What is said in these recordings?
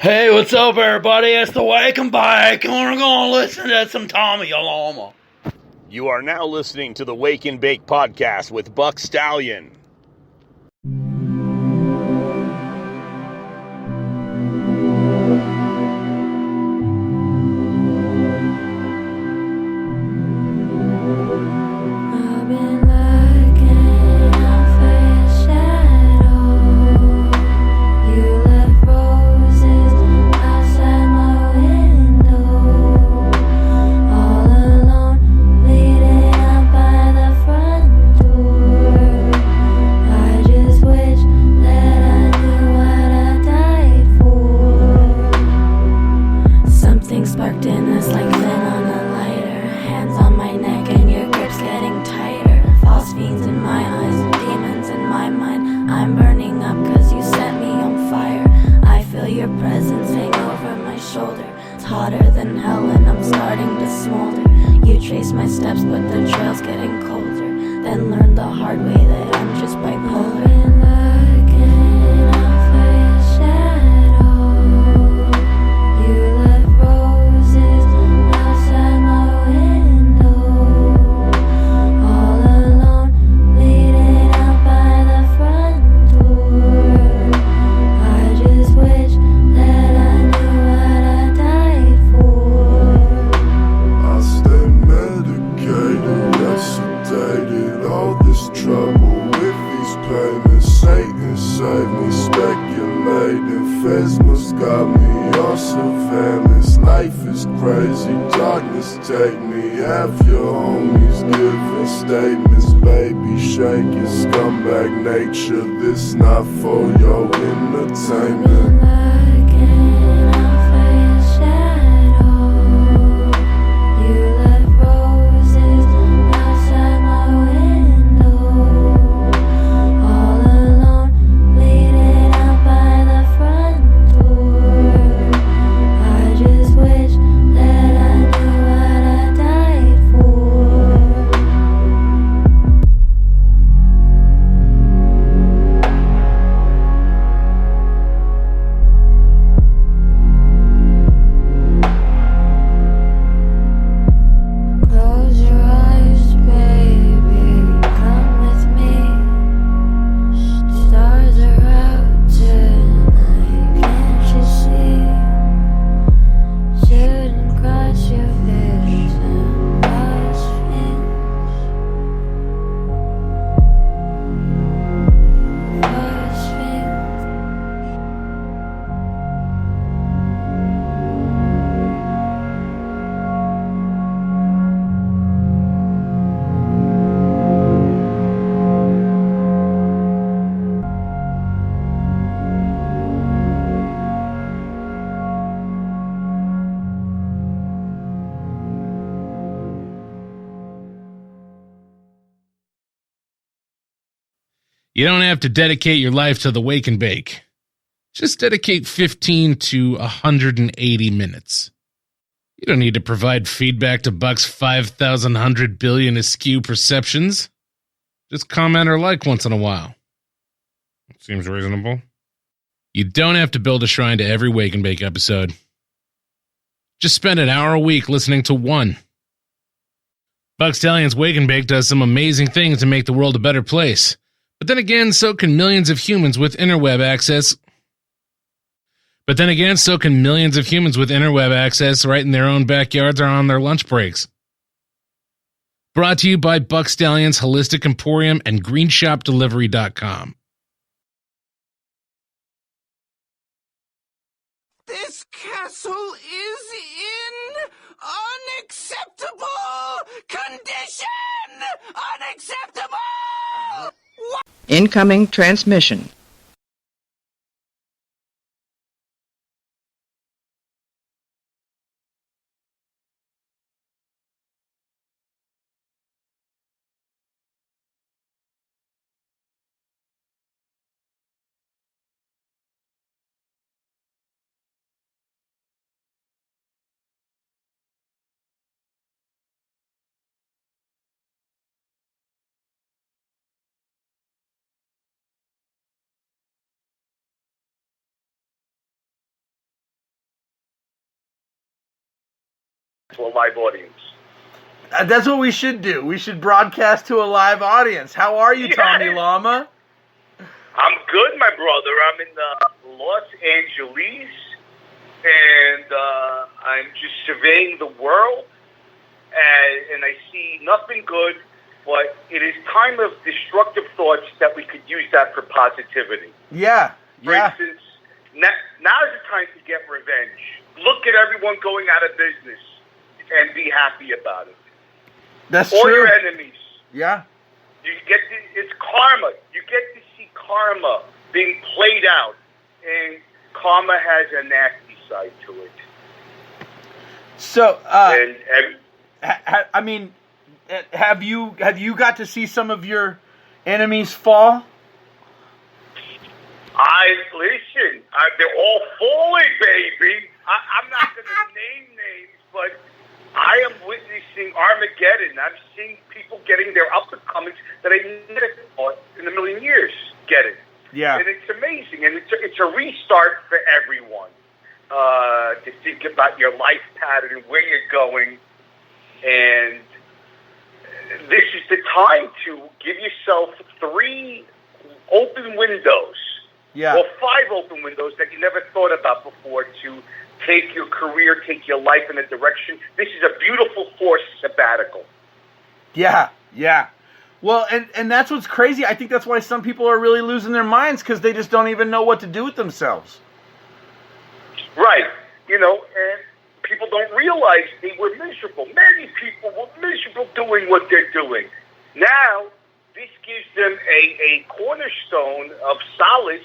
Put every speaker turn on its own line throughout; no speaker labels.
Hey, what's up, everybody? It's the Wake and Bake, and we're gonna listen to some Tommy Lama.
You are now listening to the Wake and Bake podcast with Buck Stallion.
This not for your entertainment.
You don't have to dedicate your life to the Wake and Bake. Just dedicate 15 to 180 minutes. You don't need to provide feedback to Buck's 5,100 billion askew perceptions. Just comment or like once in a while. Seems reasonable. You don't have to build a shrine to every Wake and Bake episode. Just spend an hour a week listening to one. Buck Stallion's Wake and Bake does some amazing things to make the world a better place. But then again, so can millions of humans with interweb access. Right in their own backyards or on their lunch breaks. Brought to you by Buck Stallion's Holistic Emporium and GreenShopDelivery.com.
This castle is in unacceptable condition! Unacceptable!
Incoming transmission. to a live audience.
That's what we should do. We should broadcast to a live audience. How are you, Tommy Lama?
I'm good, my brother. I'm in Los Angeles, and I'm just surveying the world, and I see nothing good, but it is time of destructive thoughts that we could use that for positivity.
Yeah,
For instance, now is the time to get revenge. Look at everyone going out of business and be happy about it.
That's
All
true.
your enemies.
Yeah.
It's karma. You get to see karma being played out, and karma has a nasty side to it.
So,
And
I mean, have you got to see some of your enemies fall?
listen. They're all falling, baby. I'm not going to name names, but I am witnessing Armageddon. I'm seeing people getting their up-and-comings that I never thought in a million years getting.
Yeah.
And it's amazing, and it's a restart for everyone to think about your life pattern and where you're going. And this is the time to give yourself 3 open windows, or 5 open windows that you never thought about before to take your career, take your life in a direction. This is a beautiful forced sabbatical.
Yeah, yeah. Well, and that's what's crazy. I think that's why some people are really losing their minds, because they just don't even know what to do with themselves.
Right. You know, and people don't realize they were miserable. Many people were miserable doing what they're doing. Now, this gives them a cornerstone of solace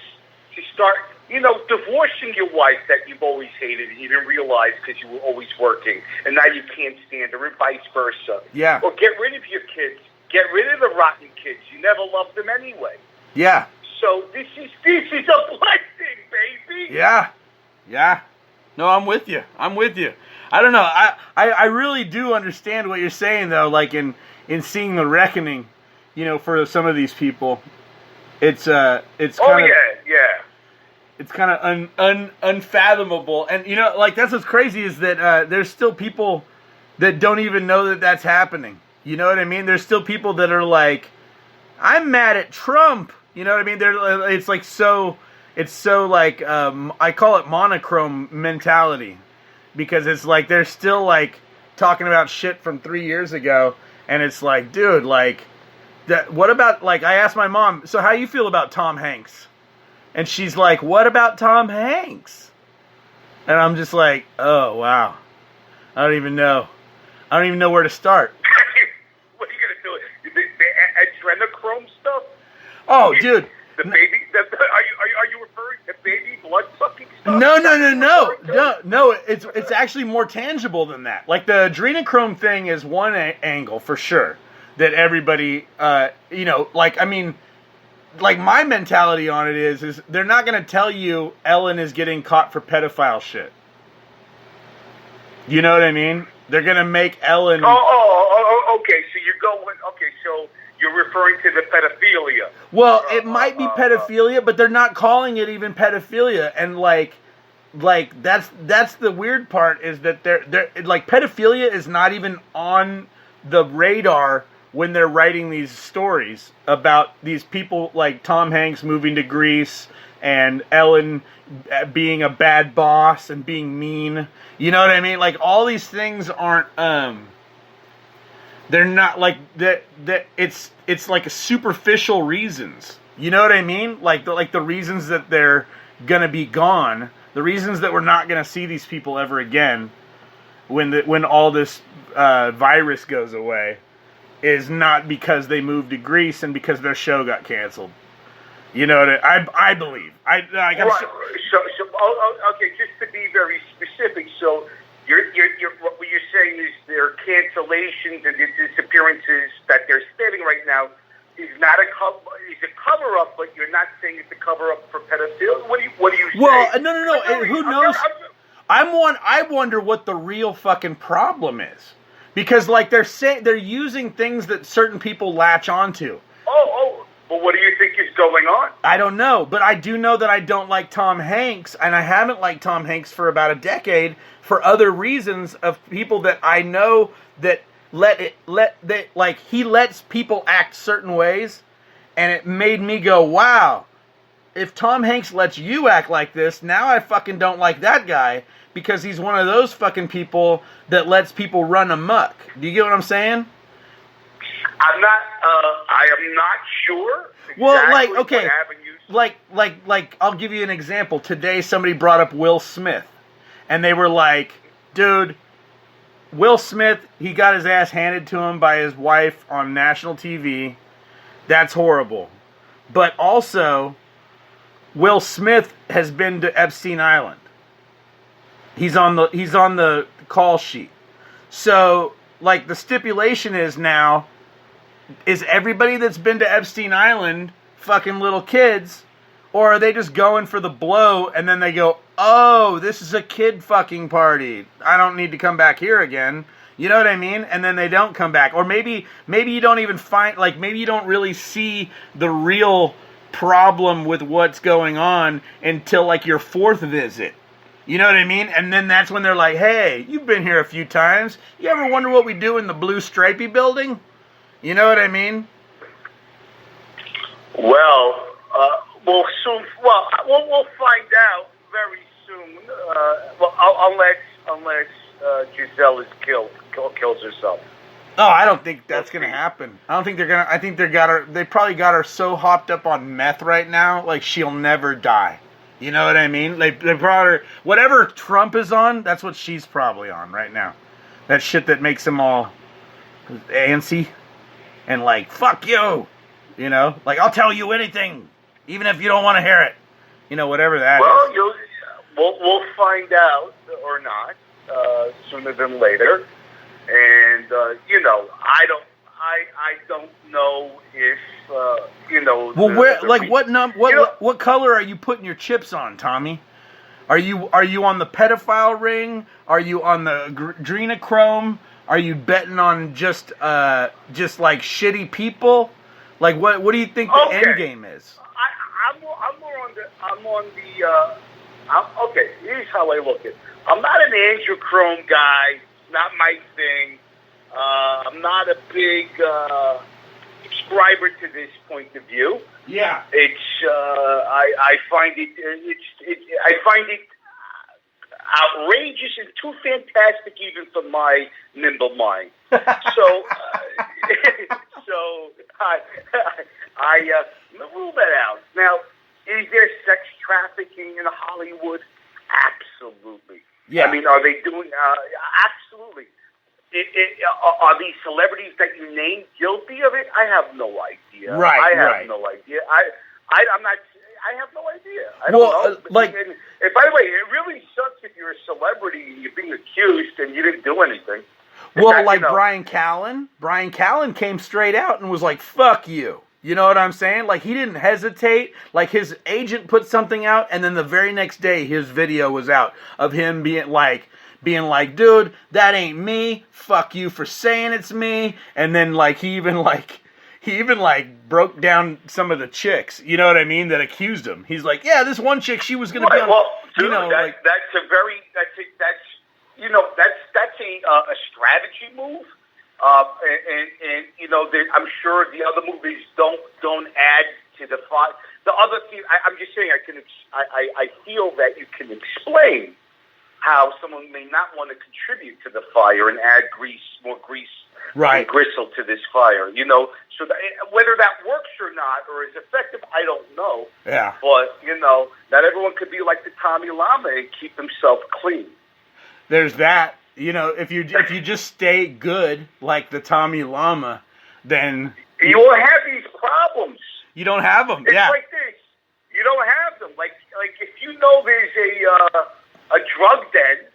to start, you know, divorcing your wife that you've always hated and you didn't realize because you were always working, and now you can't stand her, and vice versa.
Yeah.
Or get rid of your kids. Get rid of the rotten kids. You never loved them anyway.
Yeah.
So this is a blessing, baby.
Yeah. Yeah. No, I'm with you. I'm with you. I don't know. I really do understand what you're saying, though, like in seeing the reckoning, you know, for some of these people. It's kind of,
yeah.
It's kind of unfathomable. And, you know, like, that's what's crazy is that there's still people that don't even know that that's happening. You know what I mean? There's still people that are like, I'm mad at Trump. You know what I mean? It's so like, I call it monochrome mentality, because it's like they're still like talking about shit from 3 years ago, and it's like, dude, like, what about, like, I asked my mom, so how you feel about Tom Hanks? And she's like, what about Tom Hanks? And I'm just like, oh, wow. I don't even know where to start.
What are you going to do? The adrenochrome stuff?
Oh, dude.
The baby? Are you referring to baby blood-sucking stuff?
No. It's actually more tangible than that. Like, the adrenochrome thing is one angle, for sure, that everybody, you know, like, I mean, like, my mentality on it is they're not going to tell you Ellen is getting caught for pedophile shit. You know what I mean? They're going to make Ellen...
Oh, okay. So you're going... Okay, so you're referring to the pedophilia.
Well, it might be pedophilia, but they're not calling it even pedophilia. And, like that's the weird part, is that they're like, pedophilia is not even on the radar when they're writing these stories about these people like Tom Hanks moving to Greece and Ellen being a bad boss and being mean. You know what I mean? Like, all these things aren't, they're not like that. It's like superficial reasons. You know what I mean? Like the reasons that they're gonna be gone, the reasons that we're not gonna see these people ever again when all this virus goes away, is not because they moved to Greece and because their show got canceled. You know what I believe. I got.
Right. So, okay. Just to be very specific, so what you're saying is their cancellations and the disappearances that they're stating right now is not a cover up, but you're not saying it's a cover up for pedophilia. What are you saying?
Well, no. Who knows? I wonder what the real fucking problem is, because, like, they're using things that certain people latch onto.
Well, what do you think is going on?
I don't know, but I do know that I don't like Tom Hanks, and I haven't liked Tom Hanks for about a decade for other reasons of people that I know that he lets people act certain ways, and it made me go, wow, if Tom Hanks lets you act like this, now I fucking don't like that guy because he's one of those fucking people that lets people run amok. Do you get what I'm saying?
I am not sure.
Well, like,
exactly
okay,
what avenues-
like, I'll give you an example. Today, somebody brought up Will Smith, and they were like, dude, Will Smith, he got his ass handed to him by his wife on national TV. That's horrible. But also, Will Smith has been to Epstein Island. He's on the call sheet. So, like, the stipulation is now, is everybody that's been to Epstein Island fucking little kids, or are they just going for the blow and then they go, oh, this is a kid fucking party, I don't need to come back here again? You know what I mean? And then they don't come back. Or maybe you don't even find, like, maybe you don't really see the real problem with what's going on until, like, your fourth visit. You know what I mean? And then that's when they're like, hey, you've been here a few times. You ever wonder what we do in the blue stripey building? You know what I mean?
Well, we'll soon. Well, we'll find out very soon. Unless Giselle kills herself.
Oh, I don't think that's gonna happen. I don't think they're gonna. I think they probably got her so hopped up on meth right now, like she'll never die. You know what I mean? They brought her, whatever Trump is on, that's what she's probably on right now. That shit that makes them all antsy and like, fuck you. You know, like, I'll tell you anything, even if you don't want to hear it. You know, whatever that is.
We'll find out or not sooner than later. And you know, I don't know if you know.
Well, what color are you putting your chips on, Tommy? Are you on the pedophile ring? Are you on the adrenochrome? Are you betting on just like shitty people? Like, what do you think the end game is?
Okay, here's how I look at it. I'm not an adrenochrome guy. Not my thing. I'm not a big subscriber to this point of view.
Yeah,
it's I find it outrageous and too fantastic even for my nimble mind. So I rule that out. Now, is there sex trafficking in Hollywood? Absolutely.
Yeah.
I mean, are they doing? Absolutely. Are these celebrities that you named guilty of it? I have no idea.
Right.
I have no idea. I'm not. I have no idea. I don't know. And by the way, it really sucks if you're a celebrity and you're being accused and you didn't do anything.
Well, like Brian Callen. Brian Callen came straight out and was like, "Fuck you." You know what I'm saying? Like, he didn't hesitate. Like, his agent put something out, and then the very next day, his video was out of him being like, dude, that ain't me. Fuck you for saying it's me. And then, like, he even broke down some of the chicks. You know what I mean? That accused him. He's like, yeah, this one chick, she was gonna be on.
Well, dude,
you know,
that's a strategy move. And you know, I'm sure the other movies don't add to the fight. The other thing, I'm just saying, I feel that you can explain how someone may not want to contribute to the fire and add more grease,
right,
and gristle to this fire. You know, so whether that works or not, or is effective, I don't know.
Yeah.
But you know, not everyone could be like the Tommy Lama and keep himself clean.
There's that. You know, if you just stay good like the Tommy Lama, then
you won't have these problems.
You don't have them.
It's like this. You don't have them. Like if you know there's a drug den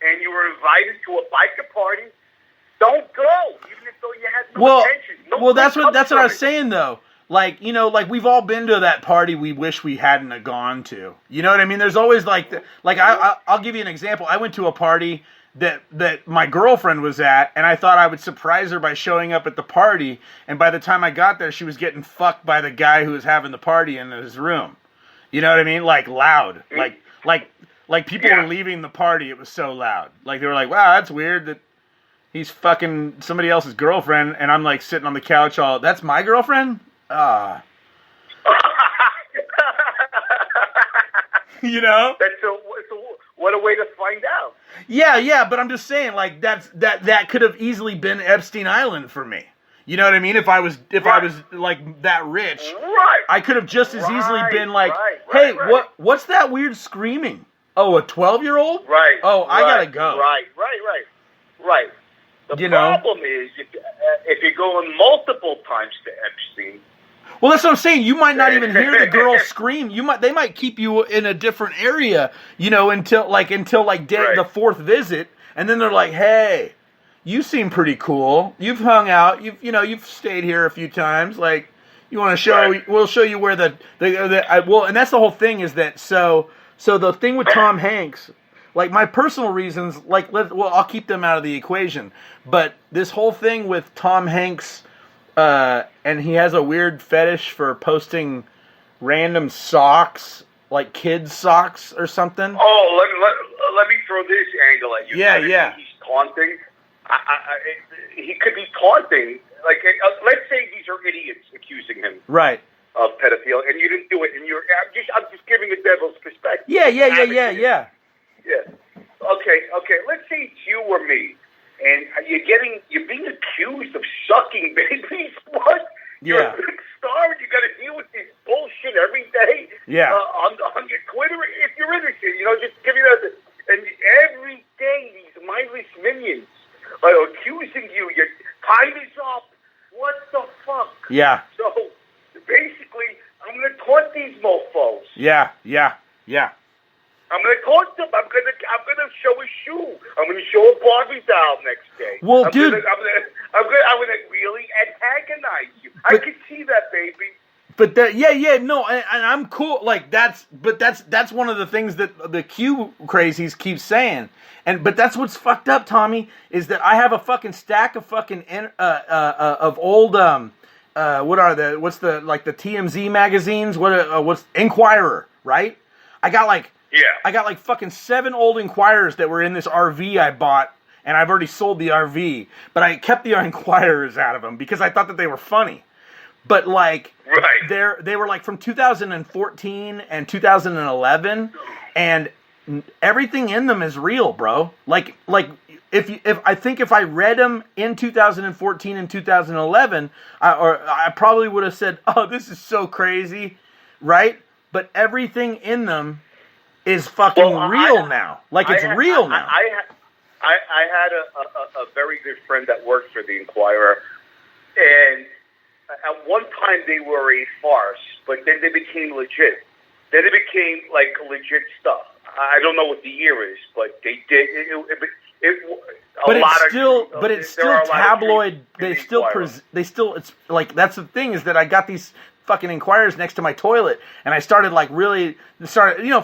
and you were invited to a biker party, don't go, even if though you had no intention. That's what
I was saying though. Like, you know, like, we've all been to that party we wish we hadn't have gone to. You know what I mean? There's always I'll give you an example. I went to a party that my girlfriend was at, and I thought I would surprise her by showing up at the party, and by the time I got there, she was getting fucked by the guy who was having the party in his room. You know what I mean? Like, loud. Like people were leaving the party. It was so loud. Like, they were like, wow, that's weird that he's fucking somebody else's girlfriend, and I'm like sitting on the couch all, that's my girlfriend? You know?
What a way to find out.
Yeah, but I'm just saying, like, that could have easily been Epstein Island for me. You know what I mean? If I was like that rich,
right.
I could have just as easily been like, hey, what's that weird screaming? Oh, a 12-year-old?
Right.
Oh, I gotta go.
Right. The problem is if you're going multiple times to Epstein.
Well, that's what I'm saying. You might not even hear the girl scream. They might keep you in a different area, you know, until the fourth visit, and then they're like, "Hey, you seem pretty cool. You've hung out. You've stayed here a few times. Like, you want to show? Right. We'll show you where and that's the whole thing is that so the thing with Tom Hanks, like my personal reasons, I'll keep them out of the equation, but this whole thing with Tom Hanks. And he has a weird fetish for posting random socks, like kids' socks or something.
Oh, let me throw this angle at you.
Yeah.
He's taunting. He could be taunting. Like, let's say these are idiots accusing him.
Right.
Of pedophilia, and you didn't do it, and I'm just giving a devil's perspective.
Yeah.
Yeah. Okay. Let's say it's you or me. And you're being accused of sucking babies' blood. You're a big star, and you got to deal with this bullshit every day.
Yeah.
On your Twitter, if you're innocent, just give you that. And every day, these mindless minions are accusing you. Your time is up. What the fuck?
Yeah.
So basically, I'm gonna taunt these mofo's.
Yeah.
I'm going to taunt them. I'm going to show a shoe. I'm going to show a Barbie doll next day.
Well,
I'm
dude,
going to really antagonize you. I can see that, baby.
But no, and I'm cool. Like that's one of the things that the Q crazies keep saying. But that's what's fucked up, Tommy, is that I have a fucking stack of fucking of old what's the TMZ magazines? What's Inquirer, right? I got like fucking 7 old Inquirers that were in this RV I bought, and I've already sold the RV, but I kept the Inquirers out of them because I thought that they were funny. But like, they were like from 2014 and 2011, and everything in them is real, bro. Like if I read them in 2014 and 2011, I probably would have said, "Oh, this is so crazy," right? But everything in them is fucking real now. It's real now.
I had a very good friend that worked for the Inquirer, and at one time they were a farce, but then they became legit. Then they became like legit stuff. I don't know what the year is, but they did.
But it's still tabloid. It's like that's the thing is that I got these fucking Inquirers next to my toilet, and I started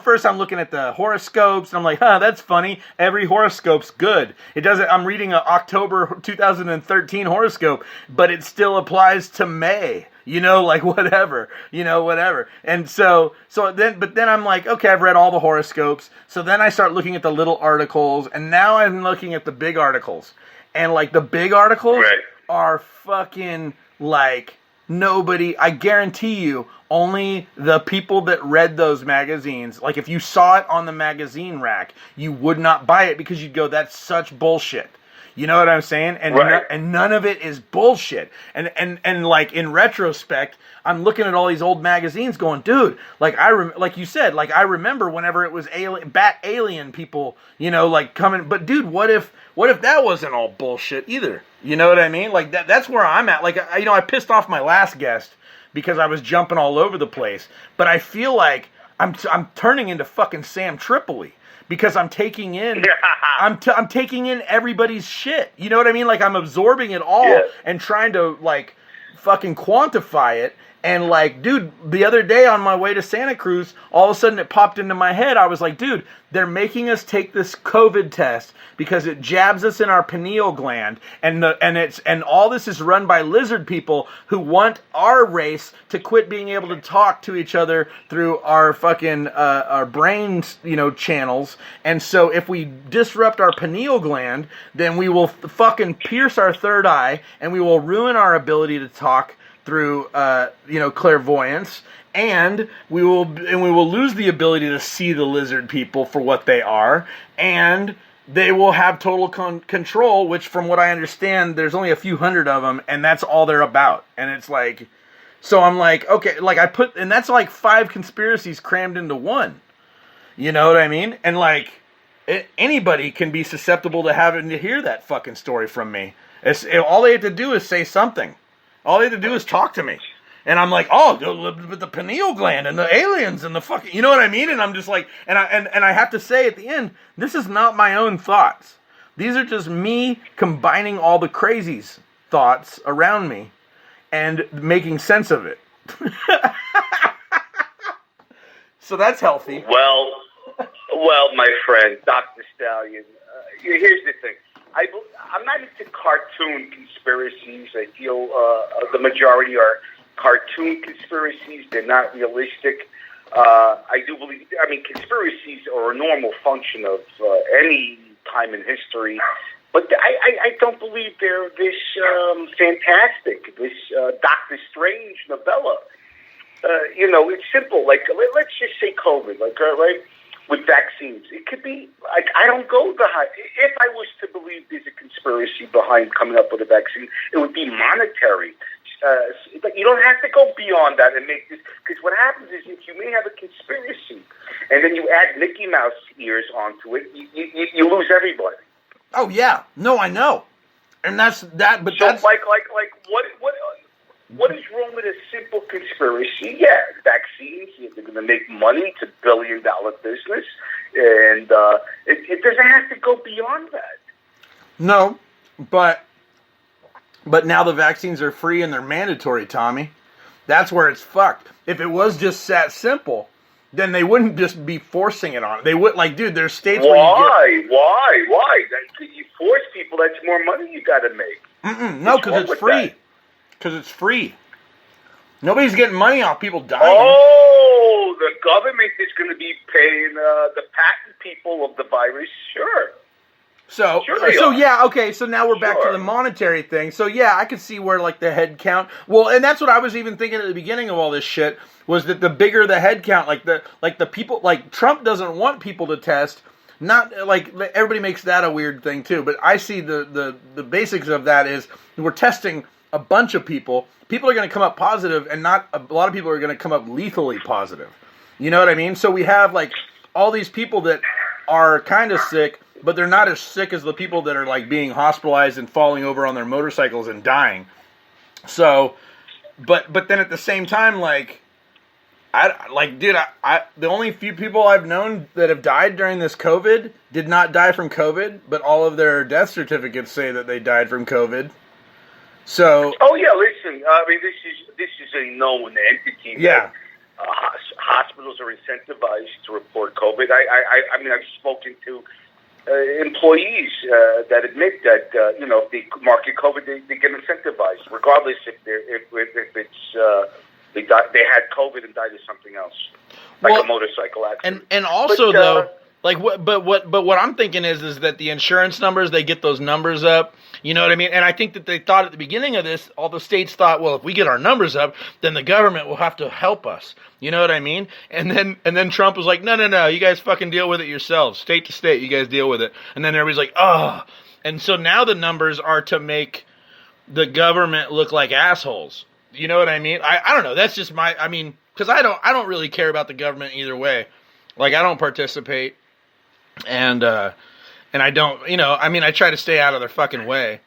first I'm looking at the horoscopes, and I'm like, that's funny. Every horoscope's good. I'm reading an October 2013 horoscope, but it still applies to May. Whatever. And then I'm like, okay, I've read all the horoscopes. So then I start looking at the little articles, and now I'm looking at the big articles. And like the big articles are fucking like nobody, I guarantee you, only the people that read those magazines, like if you saw it on the magazine rack, you would not buy it because you'd go, that's such bullshit. You know what I'm saying? And none of it is bullshit. And like in retrospect, I'm looking at all these old magazines going, dude, like you said, like I remember whenever it was alien people, like coming, but dude, what if that wasn't all bullshit either? You know what I mean? Like that's where I'm at. Like, I pissed off my last guest because I was jumping all over the place, but I feel like I'm turning into fucking Sam Tripoli. Because I'm taking in, I'm taking in everybody's shit. You know what I mean? Like I'm absorbing it all and trying to like fucking quantify it. And like, dude, the other day on my way to Santa Cruz, all of a sudden it popped into my head. I was like, dude, they're making us take this COVID test because it jabs us in our pineal gland, and all this is run by lizard people who want our race to quit being able to talk to each other through our fucking our brains, channels. And so if we disrupt our pineal gland, then we will fucking pierce our third eye, and we will ruin our ability to talk through clairvoyance, and we will lose the ability to see the lizard people for what they are, and they will have total control, which from what I understand, there's only a few hundred of them, and that's all they're about. And it's like, so I'm like, okay, like and that's like 5 conspiracies crammed into one. You know what I mean? And like, anybody can be susceptible to having to hear that fucking story from me. All they have to do is say something. All they have to do is talk to me. And I'm like, oh, with the pineal gland and the aliens and the fucking, you know what I mean? And I'm just like, and I have to say at the end, this is not my own thoughts. These are just me combining all the crazies thoughts around me and making sense of it. So that's healthy.
Well, my friend, Dr. Stallion, here's the thing. I'm not into cartoon conspiracies. I feel the majority are cartoon conspiracies. They're not realistic. I do believe, conspiracies are a normal function of any time in history. But I don't believe they're this fantastic, this Doctor Strange novella. It's simple. Like, let's just say COVID, right? With vaccines, it could be like, I don't go the high. If I was to believe there's a conspiracy behind coming up with a vaccine, it would be monetary. But you don't have to go beyond that and make this, because what happens is, if you may have a conspiracy and then you add Mickey Mouse ears onto it, you lose everybody.
Oh yeah, no, I know, and that's that. But
so
that's
like what is wrong with a simple conspiracy? Yeah, vaccines, they're going to make money. It's $1 billion business, and it doesn't have to go beyond that.
No, but now the vaccines are free and they're mandatory, Tommy. That's where it's fucked. If it was just that simple, then they wouldn't just be forcing it on. They would, like, dude, there's states where you get... Why? You force people, that's more money you got to make. No, because it's free. Because it's free. Nobody's getting money off people dying.
Oh, the government is going to be paying the patent people of the virus. Sure.
So yeah, okay, so now we're back to the monetary thing. So yeah, I could see where, like, the head count. Well, and that's what I was even thinking at the beginning of all this shit, was that the bigger the head count, like the people, like, Trump doesn't want people to test. Not like, everybody makes that a weird thing too, but I see the basics of that is we're testing a bunch of people. People are going to come up positive, and not a lot of people are going to come up lethally positive. You know what I mean? So we have, like, all these people that are kind of sick, but they're not as sick as the people that are, like, being hospitalized and falling over on their motorcycles and dying. So, but then at the same time, like, the only few people I've known that have died during this COVID did not die from COVID, but all of their death certificates say that they died from COVID. So.
Oh yeah, listen. This is a known entity.
Yeah.
Hospitals are incentivized to report COVID. I've spoken to employees that admit that if they market COVID, they get incentivized, regardless if it's they had COVID and died of something else, like a motorcycle accident.
And also though. Like what I'm thinking is that the insurance numbers, they get those numbers up. You know what I mean? And I think that they thought at the beginning of this, all the states thought, well, if we get our numbers up, then the government will have to help us. You know what I mean? And then Trump was like, no, you guys fucking deal with it yourselves, state to state, you guys deal with it. And then everybody's like, oh. And so now the numbers are to make the government look like assholes. You know what I mean? I don't know. That's just because I don't really care about the government either way. Like, I don't participate. And I don't, I try to stay out of their fucking way,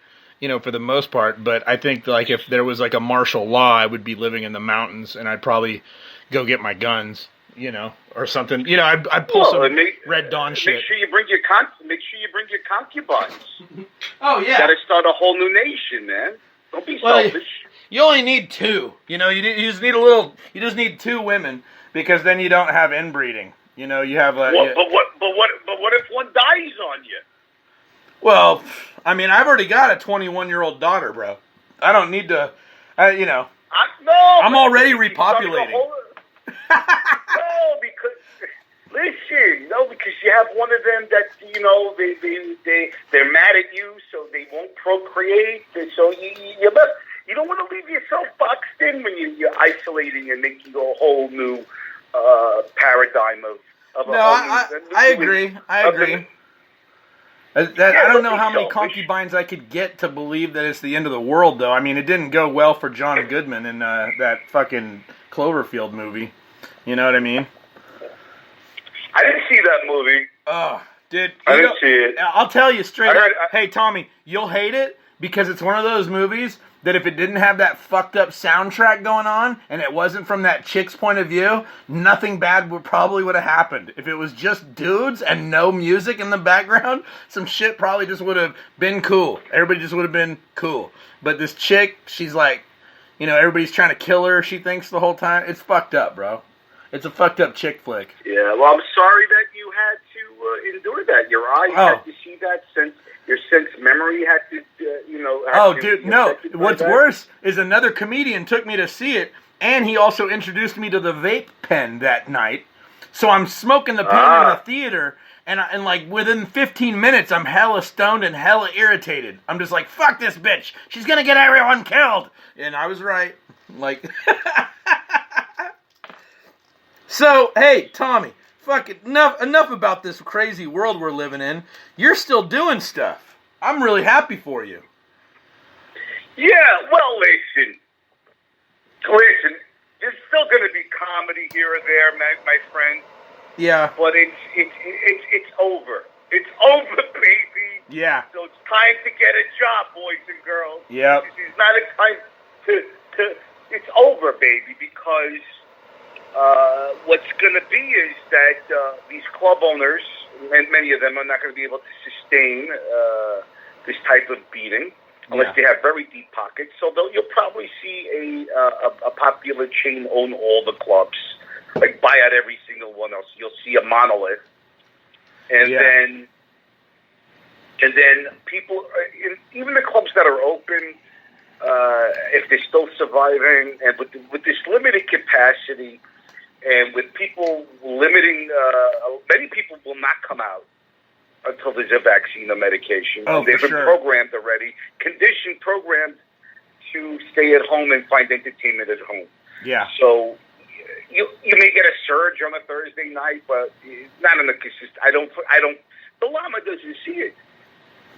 for the most part. But I think, like, if there was, like, a martial law, I would be living in the mountains, and I'd probably go get my guns, or something. I'd pull some Red Dawn shit.
Make sure you bring your concubines.
Oh yeah.
You got to start a whole new nation, man. Don't be selfish.
You only need two. You know, you just need a little. You just need two women because then you don't have inbreeding. You know, you have a.
But what if one dies on you?
Well, I mean, I've already got a 21-year-old daughter, bro. I don't need to. You know. I'm already repopulating.
Because you have one of them that they're mad at you, so they won't procreate. So you don't want to leave yourself boxed in when you're isolating and making a whole new paradigm of.
No, I agree. I agree. I don't know how many concubines I could get to believe that it's the end of the world, though. I mean, it didn't go well for John Goodman in that fucking Cloverfield movie. You know what I mean?
I didn't see that movie.
Oh, dude.
I didn't see it.
I'll tell you straight up. Hey, Tommy, you'll hate it because it's one of those movies that if it didn't have that fucked up soundtrack going on and it wasn't from that chick's point of view, nothing bad would have happened. If it was just dudes and no music in the background, some shit probably just would have been cool. Everybody just would have been cool. But this chick, she's like, you know, everybody's trying to kill her, she thinks the whole time. It's fucked up, bro. It's a fucked up chick flick.
Yeah, well, I'm sorry that you had to endure that. Your eyes had to see that, your sense memory had to,
dude, no. What's worse is another comedian took me to see it, and he also introduced me to the vape pen that night. So I'm smoking the pen in the theater, and like within 15 minutes, I'm hella stoned and hella irritated. I'm just like, fuck this bitch. She's gonna get everyone killed. And I was right. Like... So, hey, Tommy, fuck it, enough about this crazy world we're living in. You're still doing stuff. I'm really happy for you.
Yeah, well, listen, there's still going to be comedy here or there, my friend.
Yeah.
But it's over. It's over, baby.
Yeah.
So it's time to get a job, boys and girls.
Yep.
It's not a time to it's over, baby, because... what's going to be is that these club owners, and many of them, are not going to be able to sustain this type of beating unless they have very deep pockets. So you'll probably see a popular chain own all the clubs, like buy out every single one else. You'll see a monolith, and then people, even the clubs that are open, if they're still surviving, and with this limited capacity. And with people limiting, many people will not come out until there's a vaccine or medication.
Oh,
they've been programmed already, programmed to stay at home and find entertainment at home.
Yeah.
So you may get a surge on a Thursday night, but not in the consistent. The Lama doesn't see it.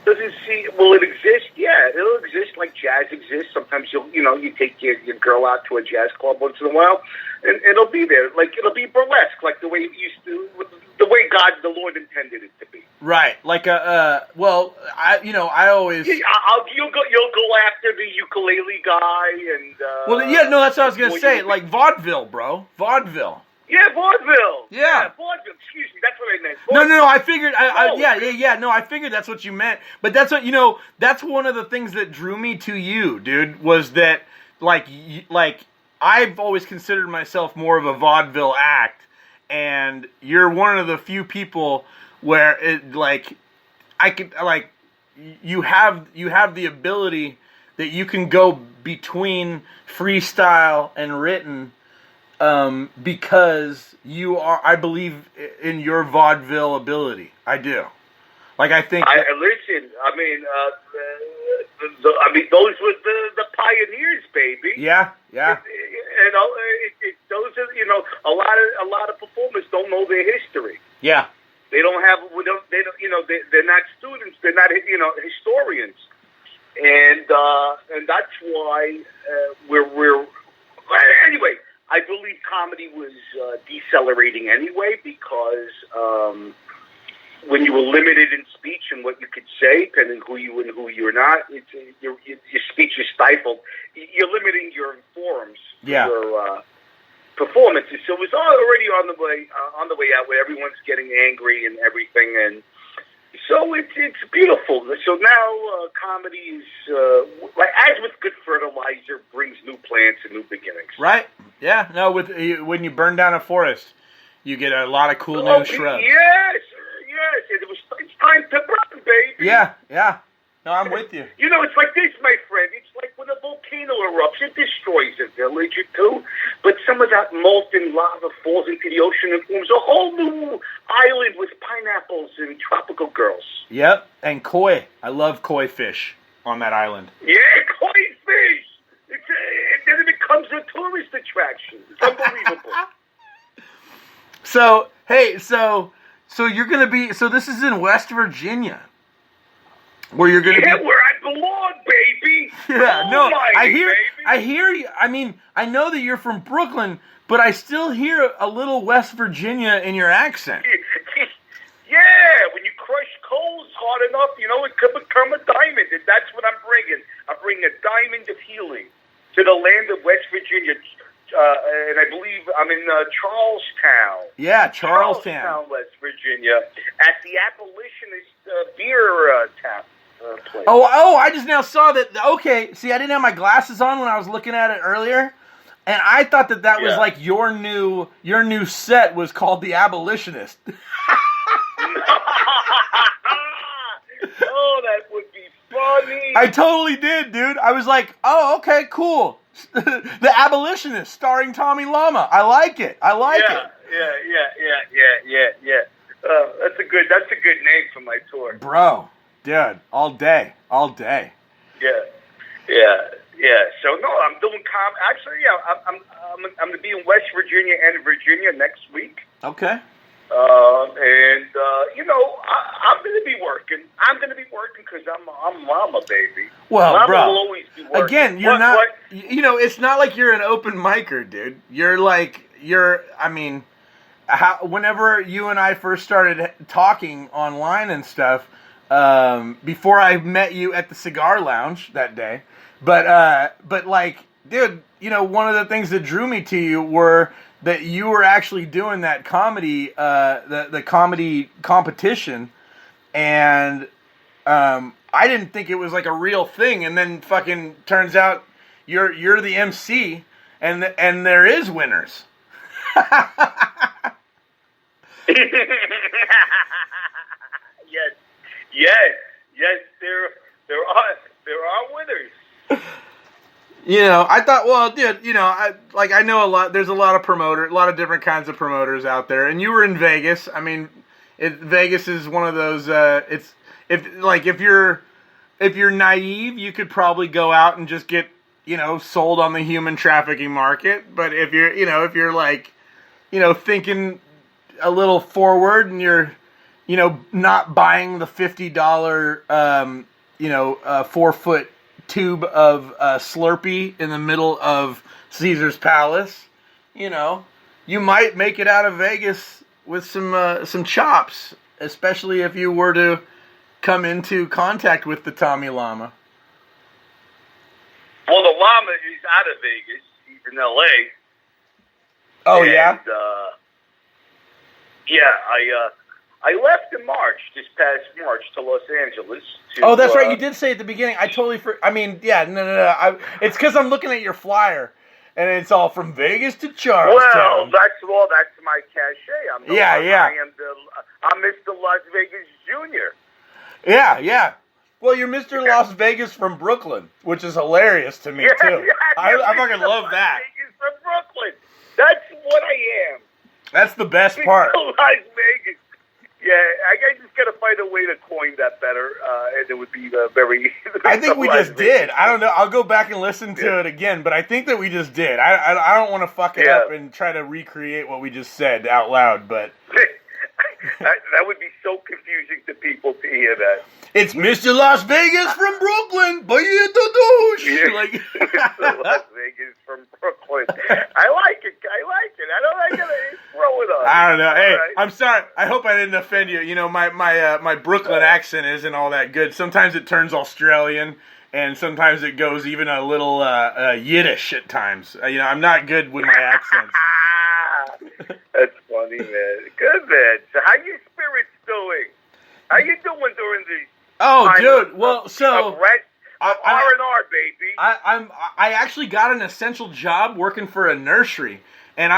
Will it exist? Yeah, it'll exist like jazz exists. Sometimes you take your girl out to a jazz club once in a while, and it'll be there. Like it'll be burlesque, like the way it used to, the way the Lord intended it to be.
Right, like I always.
You'll go after the ukulele guy and.
That's what I was gonna say. Like vaudeville, bro, vaudeville.
Yeah, vaudeville.
Yeah,
vaudeville. Excuse me, that's what I meant. Vaudeville.
No. I figured. No, I figured that's what you meant. But that's what That's one of the things that drew me to you, dude. Was that like I've always considered myself more of a vaudeville act, and you're one of the few people where you have the ability that you can go between freestyle and written. Because I believe in your vaudeville ability. I do. Like, I think...
listen, those were the pioneers, baby.
Yeah.
Those are, a lot of performers don't know their history.
Yeah.
They don't have, they're not students, they're not, historians. And that's why anyway, I believe comedy was decelerating anyway because when you were limited in speech and what you could say, depending who you and who you're not, your speech is stifled. You're limiting your forums, your performances. So it was already on the way out, where everyone's getting angry and everything, and So it's beautiful. So now comedy is like as with good fertilizer brings new plants and new beginnings.
Right? Yeah. No, when you burn down a forest, you get a lot of cool new shrubs.
Yes. It's time to burn, baby.
Yeah. No, I'm with you.
You know, it's like this, my friend. It's like when a volcano erupts, it destroys a village or two, but some of that molten lava falls into the ocean and forms a whole new island with pineapples and tropical girls.
Yep, and koi. I love koi fish on that island.
Yeah, koi fish. And then it becomes a tourist attraction. It's unbelievable.
So, hey, so you're gonna be. So this is in West Virginia. Where you're gonna be?
Where I belong, baby.
Yeah, no,
Almighty,
I hear you. I mean, I know that you're from Brooklyn, but I still hear a little West Virginia in your accent.
Yeah, when you crush coals hard enough, it could become a diamond, and that's what I'm bringing. I'm bringing a diamond of healing to the land of West Virginia, and I believe I'm in Charlestown.
Yeah, Charlestown,
West Virginia, at the Abolitionist beer tap. Place.
Oh! I just now saw that. Okay, see, I didn't have my glasses on when I was looking at it earlier, and I thought that was like your new set was called The Abolitionist.
Oh, that would be funny.
I totally did, dude. I was like, oh, okay, cool. The Abolitionist, starring Tommy Lama. I like it.
Yeah. That's a good name for my tour,
bro. Dude, all day.
Yeah. So no, I'm doing Actually, yeah, I'm going to be in West Virginia and Virginia next week.
Okay.
I'm going to be working. I'm going to be working because I'm Lama, baby.
Well,
Lama
bro.
will always be working.
Again, you're not. What? It's not like you're an open micer, dude. I mean, whenever you and I first started talking online and stuff, before I met you at the cigar lounge that day, but like, dude, one of the things that drew me to you were that you were actually doing that comedy, the comedy competition, and I didn't think it was like a real thing, and then fucking turns out you're the MC, and there is winners.
Yes, there are winners.
I thought, well, dude, I know a lot. There's a lot of different kinds of promoters out there, and you were in Vegas. I mean, Vegas is one of those. If you're naive, you could probably go out and just get sold on the human trafficking market. But if you're like, thinking a little forward, and you're not buying the $50 4-foot tube of Slurpee in the middle of Caesar's Palace, you might make it out of Vegas with some chops, especially if you were to come into contact with the Tommy Lama.
Well, the Lama is out of Vegas. He's in L.A.
Oh, yeah?
I left in March, this past March, to Los Angeles.
Oh, that's right. You did say at the beginning. I totally no. It's because I'm looking at your flyer, and it's all from Vegas to Charlestown.
Well, that's my cachet. I'm Mr. Las Vegas Jr.
Yeah. Well, you're Mr. Las Vegas from Brooklyn, which is hilarious to me, too. I fucking love that.
Las Vegas from Brooklyn. That's what I am.
That's the best part.
Las Vegas. Yeah, I just got to find a way to coin that better, and it would be very...
I think we just did. I don't know. I'll go back and listen to it again, but I think that we just did. I don't want to fuck it up and try to recreate what we just said out loud, but...
that would be so confusing to people to hear that.
It's Mr. Las Vegas from Brooklyn.
Las Vegas from Brooklyn. I like it. I don't like it. Throw it on.
I don't know. Hey,
right.
I'm sorry. I hope I didn't offend you. My Brooklyn accent isn't all that good. Sometimes it turns Australian, and sometimes it goes even a little Yiddish at times. I'm not good with my accents.
That's funny, man. Good, man. So how your spirits doing? How you doing
Oh,
kind
dude.
of-
Well, so
of rent, of R&R, baby.
I actually got an essential job working for a nursery, and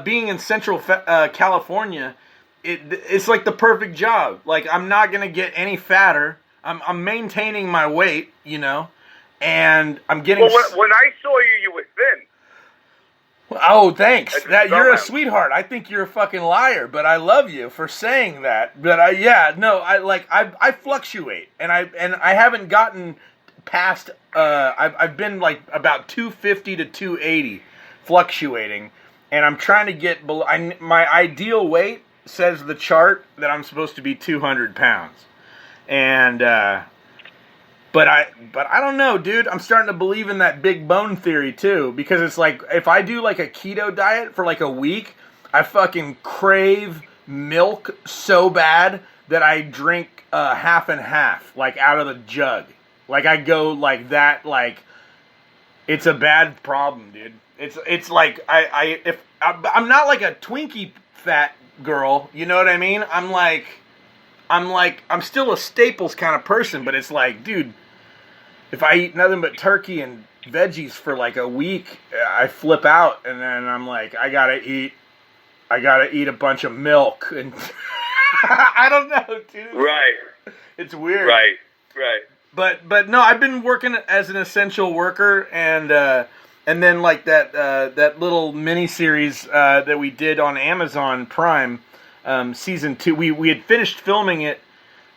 being in Central California, it's like the perfect job. Like, I'm not gonna get any fatter. I'm maintaining my weight, and I'm getting.
Well, when I saw you, you were thin.
Oh, thanks.
That's
You're a
right.
sweetheart. I think you're a fucking liar, but I love you for saying that. But I fluctuate, and I haven't gotten past. I've been like about 250 to 280, fluctuating, and I'm trying to get below. My ideal weight says the chart that I'm supposed to be 200 pounds, and but I don't know, dude. I'm starting to believe in that big bone theory too, because it's like if I do like a keto diet for like a week, I fucking crave milk so bad that I drink half and half, like out of the jug. Like I go like that, like it's a bad problem, dude. It's like I'm not like a Twinkie fat girl, you know what I mean? I'm still a Staples kind of person, but it's like, dude, if I eat nothing but turkey and veggies for like a week, I flip out, and then I'm like, I gotta eat a bunch of milk, and I don't know, dude.
Right.
It's weird.
Right.
But no, I've been working as an essential worker, and then like that little mini series that we did on Amazon Prime, season 2. We had finished filming it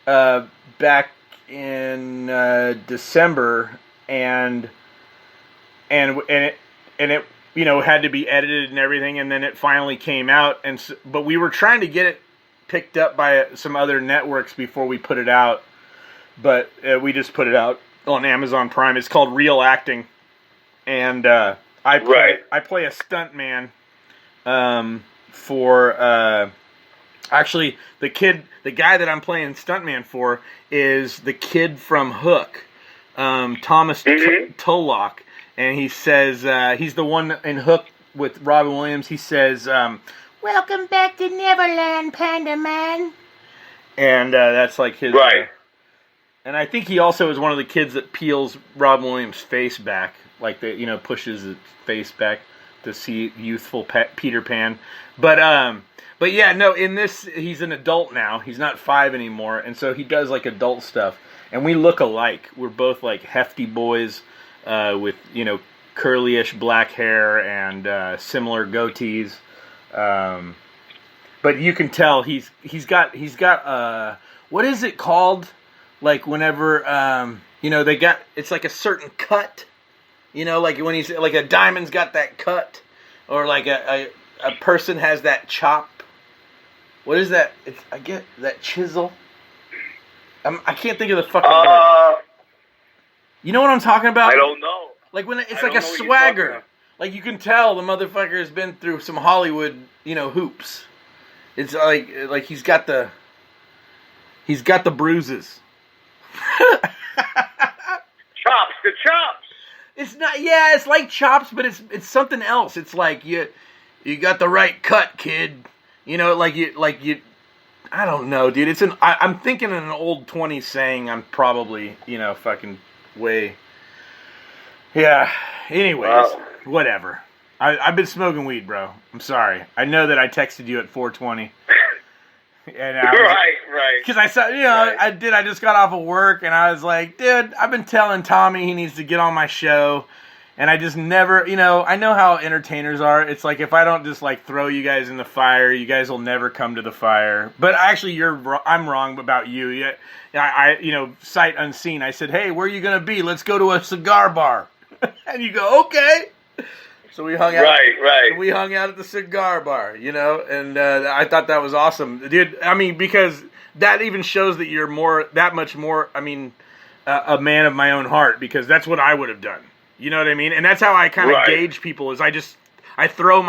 back in December, and it had to be edited and everything, and then it finally came out, but we were trying to get it picked up by some other networks before we put it out, but we just put it out on Amazon Prime. It's called Real Acting, and I play a stuntman for actually the guy that I'm playing stuntman for is the kid from Hook, Thomas Tulloch, and he says he's the one in Hook with Robin Williams. He says, "Welcome back to Neverland, Panda Man," and that's like his.
Right.
And I think he also is one of the kids that peels Robin Williams' face back, like pushes his face back to see youthful Peter Pan. But yeah, no, in this, he's an adult now. He's not 5 anymore, and so he does like adult stuff. And we look alike. We're both like hefty boys with curly-ish black hair and similar goatees. But you can tell he's got what is it called? Like whenever they got, it's like a certain cut. Like when he's like a diamond's got that cut, or like a person has that chop. What is that? I get that chisel. I can't think of the fucking word. You know what I'm talking about?
I don't know.
Like when it's
I
like
don't
a
know what you're
swagger.
talking about.
Like you can tell the motherfucker has been through some Hollywood, hoops. It's like he's got the bruises.
The chops.
It's not. Yeah, it's like chops, but it's something else. It's like you got the right cut, kid. Like you. I don't know, dude. I'm thinking in an old 20s saying. I'm probably fucking way. Yeah. Anyways, whatever. I've been smoking weed, bro. I'm sorry. I know that I texted you at 4:20. And
Right.
Because I saw, I just got off of work, and I was like, dude, I've been telling Tommy he needs to get on my show, and I just never, I know how entertainers are. It's like, if I don't just, like, throw you guys in the fire, you guys will never come to the fire. But actually, I'm wrong about you. I sight unseen, I said, hey, where are you going to be? Let's go to a cigar bar. And you go, okay. So we hung out.
Right.
We hung out at the cigar bar, and I thought that was awesome, dude. I mean, because that even shows that you're that much more. I mean, a man of my own heart, because that's what I would have done. You know what I mean? And that's how I kind of gauge people. Is I throw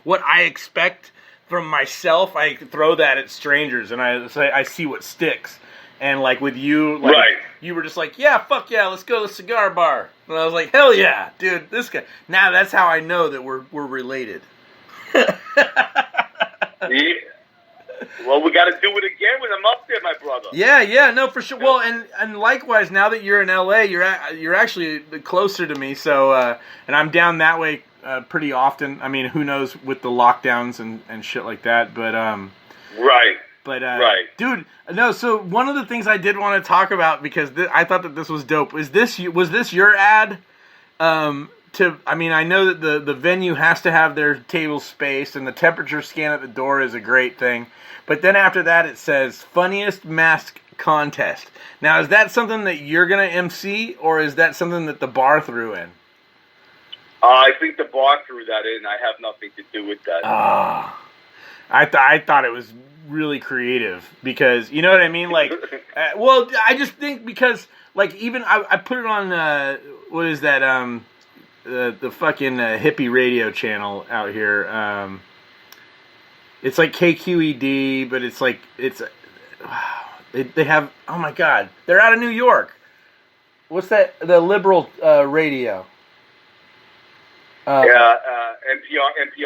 what I expect from myself. I throw that at strangers, and I see what sticks. And like with you, you were just like, yeah, fuck yeah, let's go to the cigar bar. And I was like, hell yeah, dude, this guy. Now that's how I know that we're related.
Yeah. Well, we got to do it again when I'm up there, my brother. brother.
Yeah, no, for sure. Well, and likewise, now that you're in LA, you're actually closer to me. So, and I'm down that way pretty often. I mean, who knows with the lockdowns and shit like that. But
Right.
But
right,
dude, no. So one of the things I did want to talk about, because I thought that this was dope. Was this your ad? I mean, I know that the venue has to have their table spaced, and the temperature scan at the door is a great thing. But then after that, it says funniest mask contest. Now, is that something that you're gonna MC, or is that something that the bar threw in?
I think the bar threw that in. I have nothing to do with that.
I thought it was really creative, because you know what I mean. Like, well, I just think because like even I put it on what is that the fucking hippie radio channel out here. It's like KQED, but it's like they have, oh my god, they're out of New York. What's that? The liberal radio.
NPR.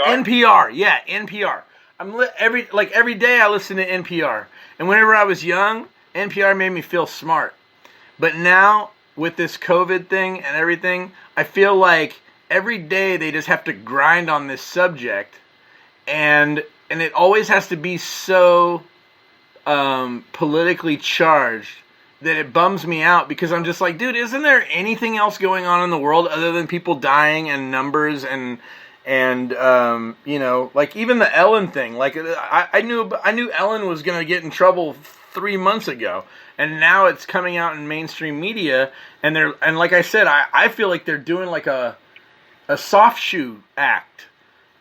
NPR, yeah, NPR. Every day I listen to NPR, and whenever I was young, NPR made me feel smart. But now with this COVID thing and everything, I feel like every day they just have to grind on this subject, and it always has to be so politically charged that it bums me out, because I'm just like, dude, isn't there anything else going on in the world other than people dying and numbers and you know, like even the Ellen thing. Like I knew Ellen was gonna get in trouble 3 months ago, and now it's coming out in mainstream media, and like I said, I feel like they're doing like a soft shoe act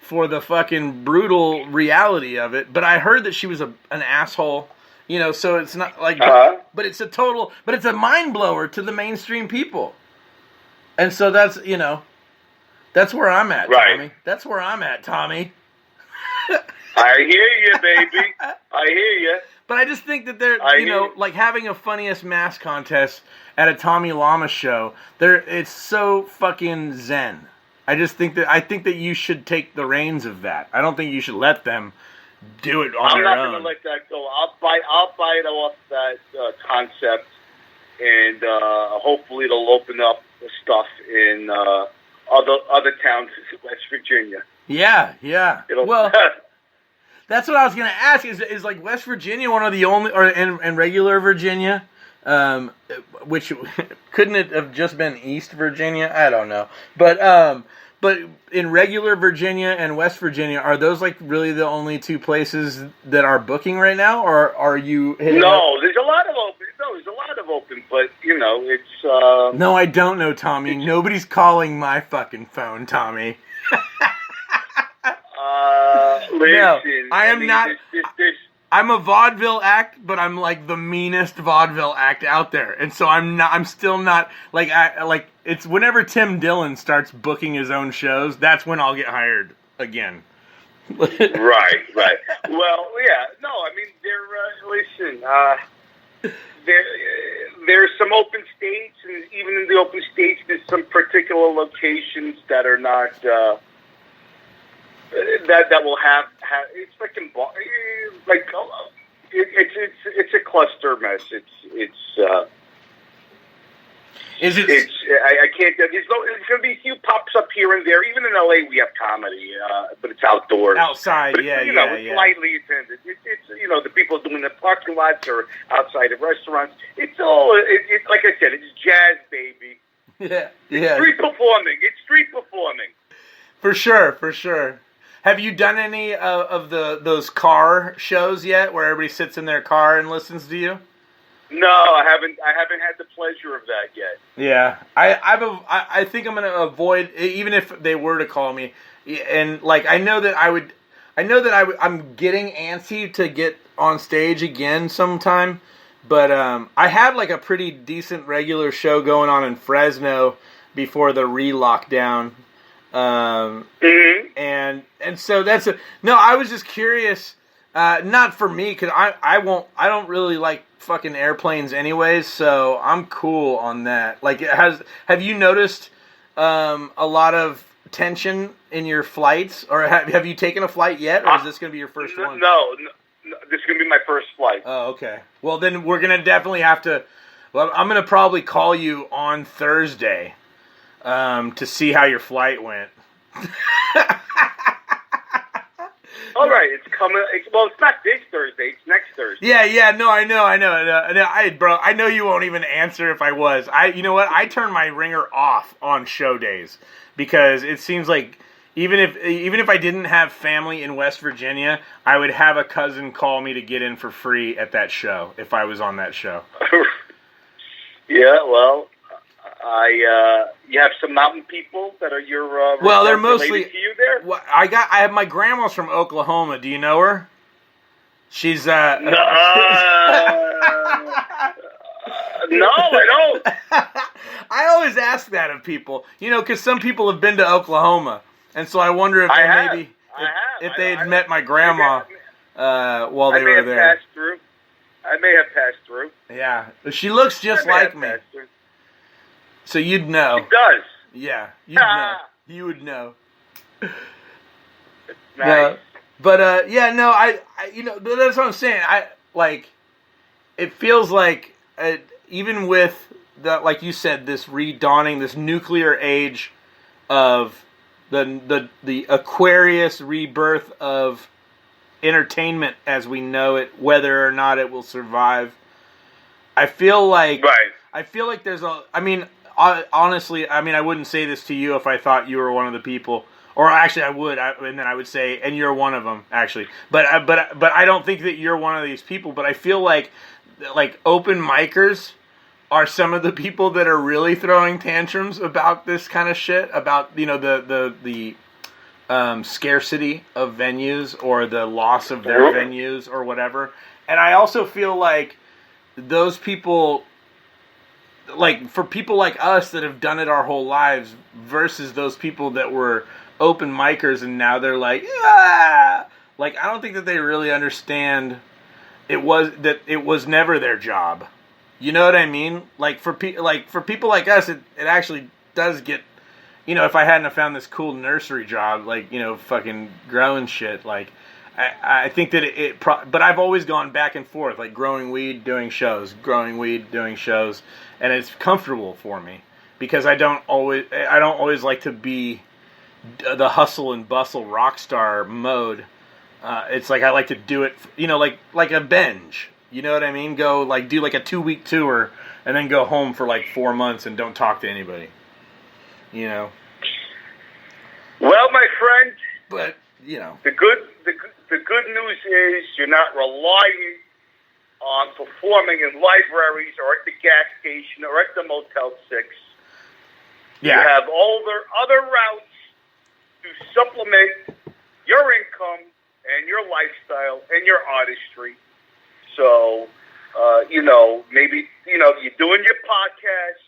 for the fucking brutal reality of it. But I heard that she was an asshole, you know, so it's not like, but it's a mind blower to the mainstream people. And so that's, you know, that's where I'm at,
right.
Tommy. That's where I'm at, Tommy.
I hear you, baby. I hear you.
But I just think that they're, like having a funniest mask contest at a Tommy Lama show, it's so fucking zen. I think that you should take the reins of that. I don't think you should let them do it on their own.
I'm not going to let that go. I'll bite off that concept, and hopefully it'll open up stuff in other towns in West Virginia. Yeah.
Well, that's what I was going to ask. Is like West Virginia one of the only, and regular Virginia, which couldn't it have just been East Virginia? I don't know, but in regular Virginia and West Virginia, are those like really the only two places that are booking right now, or are you hitting
No, there's a lot of open. No, there's a lot of open, but you know, it's
No, I don't know, Tommy. Nobody's calling my fucking phone, Tommy.
Listen,
no, I am not.
This,
I'm a vaudeville act, but I'm like the meanest vaudeville act out there, and so I'm still not like it's whenever Tim Dillon starts booking his own shows, that's when I'll get hired again.
Right. Well, yeah, no, I mean, there's some open states, and even in the open states, there's some particular locations that are not. That will have it's like it's a cluster mess. I can't. There's going to be a few pops up here and there. Even in LA, we have comedy, but it's outdoors,
outside.
But it's lightly attended. It's the people doing the parking lots or outside of restaurants. It's all like I said, it's jazz, baby.
Yeah.
It's street performing.
For sure. Have you done any of those car shows yet, where everybody sits in their car and listens to you?
No, I haven't had the pleasure of that yet.
Yeah, I think I'm gonna avoid, even if they were to call me, and like I'm getting antsy to get on stage again sometime, but I had like a pretty decent regular show going on in Fresno before the re-lockdown. And so I was just curious, not for me, cause I don't really like fucking airplanes anyways, so I'm cool on that. Like, have you noticed, a lot of tension in your flights, or have you taken a flight yet, or is this going to be your first one?
No, this is going to be my first flight.
Oh, okay. Well, then we're going to definitely have to... Well, I'm going to probably call you on Thursday to see how your flight went.
All right, it's coming. Well, it's not this Thursday. It's next Thursday.
Yeah. No, I know. Bro, I know you won't even answer if I was. You know what? I turn my ringer off on show days because it seems like even if I didn't have family in West Virginia, I would have a cousin call me to get in for free at that show if I was on that show.
Yeah, well, you have some mountain people that are your
well, they're mostly
related to you there.
Well, I have my grandma's from Oklahoma. Do you know her? She's
No, I don't.
I always ask that of people, because some people have been to Oklahoma, and so I wonder if if they had met my grandma while they were there.
I may have passed through.
Yeah, she looks just like me. So you'd know.
She does.
Yeah, you'd know. You would know.
Nice.
No, but I that's what I'm saying. It feels like even with like you said, this redawning, this nuclear age of the Aquarius rebirth of entertainment as we know it, whether or not it will survive. I feel like there's honestly, I wouldn't say this to you if I thought you were one of the people. Or actually, I would, and then I would say, and you're one of them, actually. But I don't think that you're one of these people. But I feel like open micers are some of the people that are really throwing tantrums about this kind of shit, about the scarcity of venues or the loss of their venues or whatever. And I also feel like those people, for people like us that have done it our whole lives versus those people that were open micers and now they're like, I don't think that they really understand it was never their job. You know what I mean? For people like us, it actually does get, if I hadn't have found this cool nursery job, fucking growing shit, I think that but I've always gone back and forth, growing weed, doing shows, and it's comfortable for me because I don't always like to be the hustle and bustle rock star mode. It's I like to do it, like a binge. You know what I mean? Go do a 2-week tour and then go home for 4 months and don't talk to anybody.
Well, my friend.
But
the good news is you're not relying on performing in libraries or at the gas station or at the Motel 6.
Yeah.
You have all their other routes to supplement your income and your lifestyle and your artistry. So, maybe, you're doing your podcast,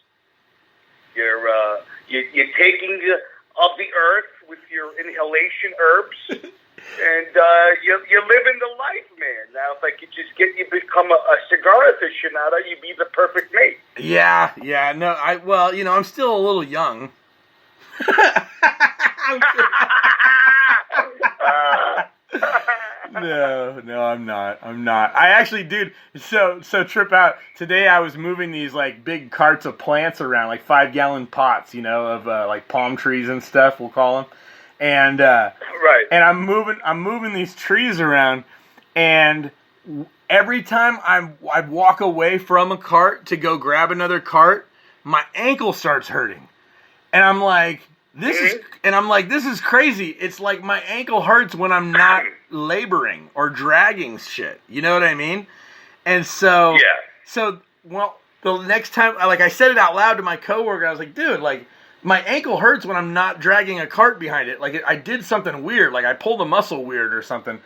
you're taking of the earth with your inhalation herbs, and you're living the life, man. Now, if I could just get you to become a cigar aficionado, you'd be the perfect mate.
Yeah, no, I'm still a little young. No, I'm not. I actually, dude, so trip out. Today I was moving these big carts of plants around, 5-gallon pots, of palm trees and stuff, we'll call them. And
right.
And I'm moving these trees around, and every time I'd walk away from a cart to go grab another cart, my ankle starts hurting. And I'm like, this is crazy. It's like my ankle hurts when I'm not laboring or dragging shit. You know what I mean? And so, the next time, I said it out loud to my coworker, I was like, dude, my ankle hurts when I'm not dragging a cart behind it. I did something weird. I pulled a muscle weird or something.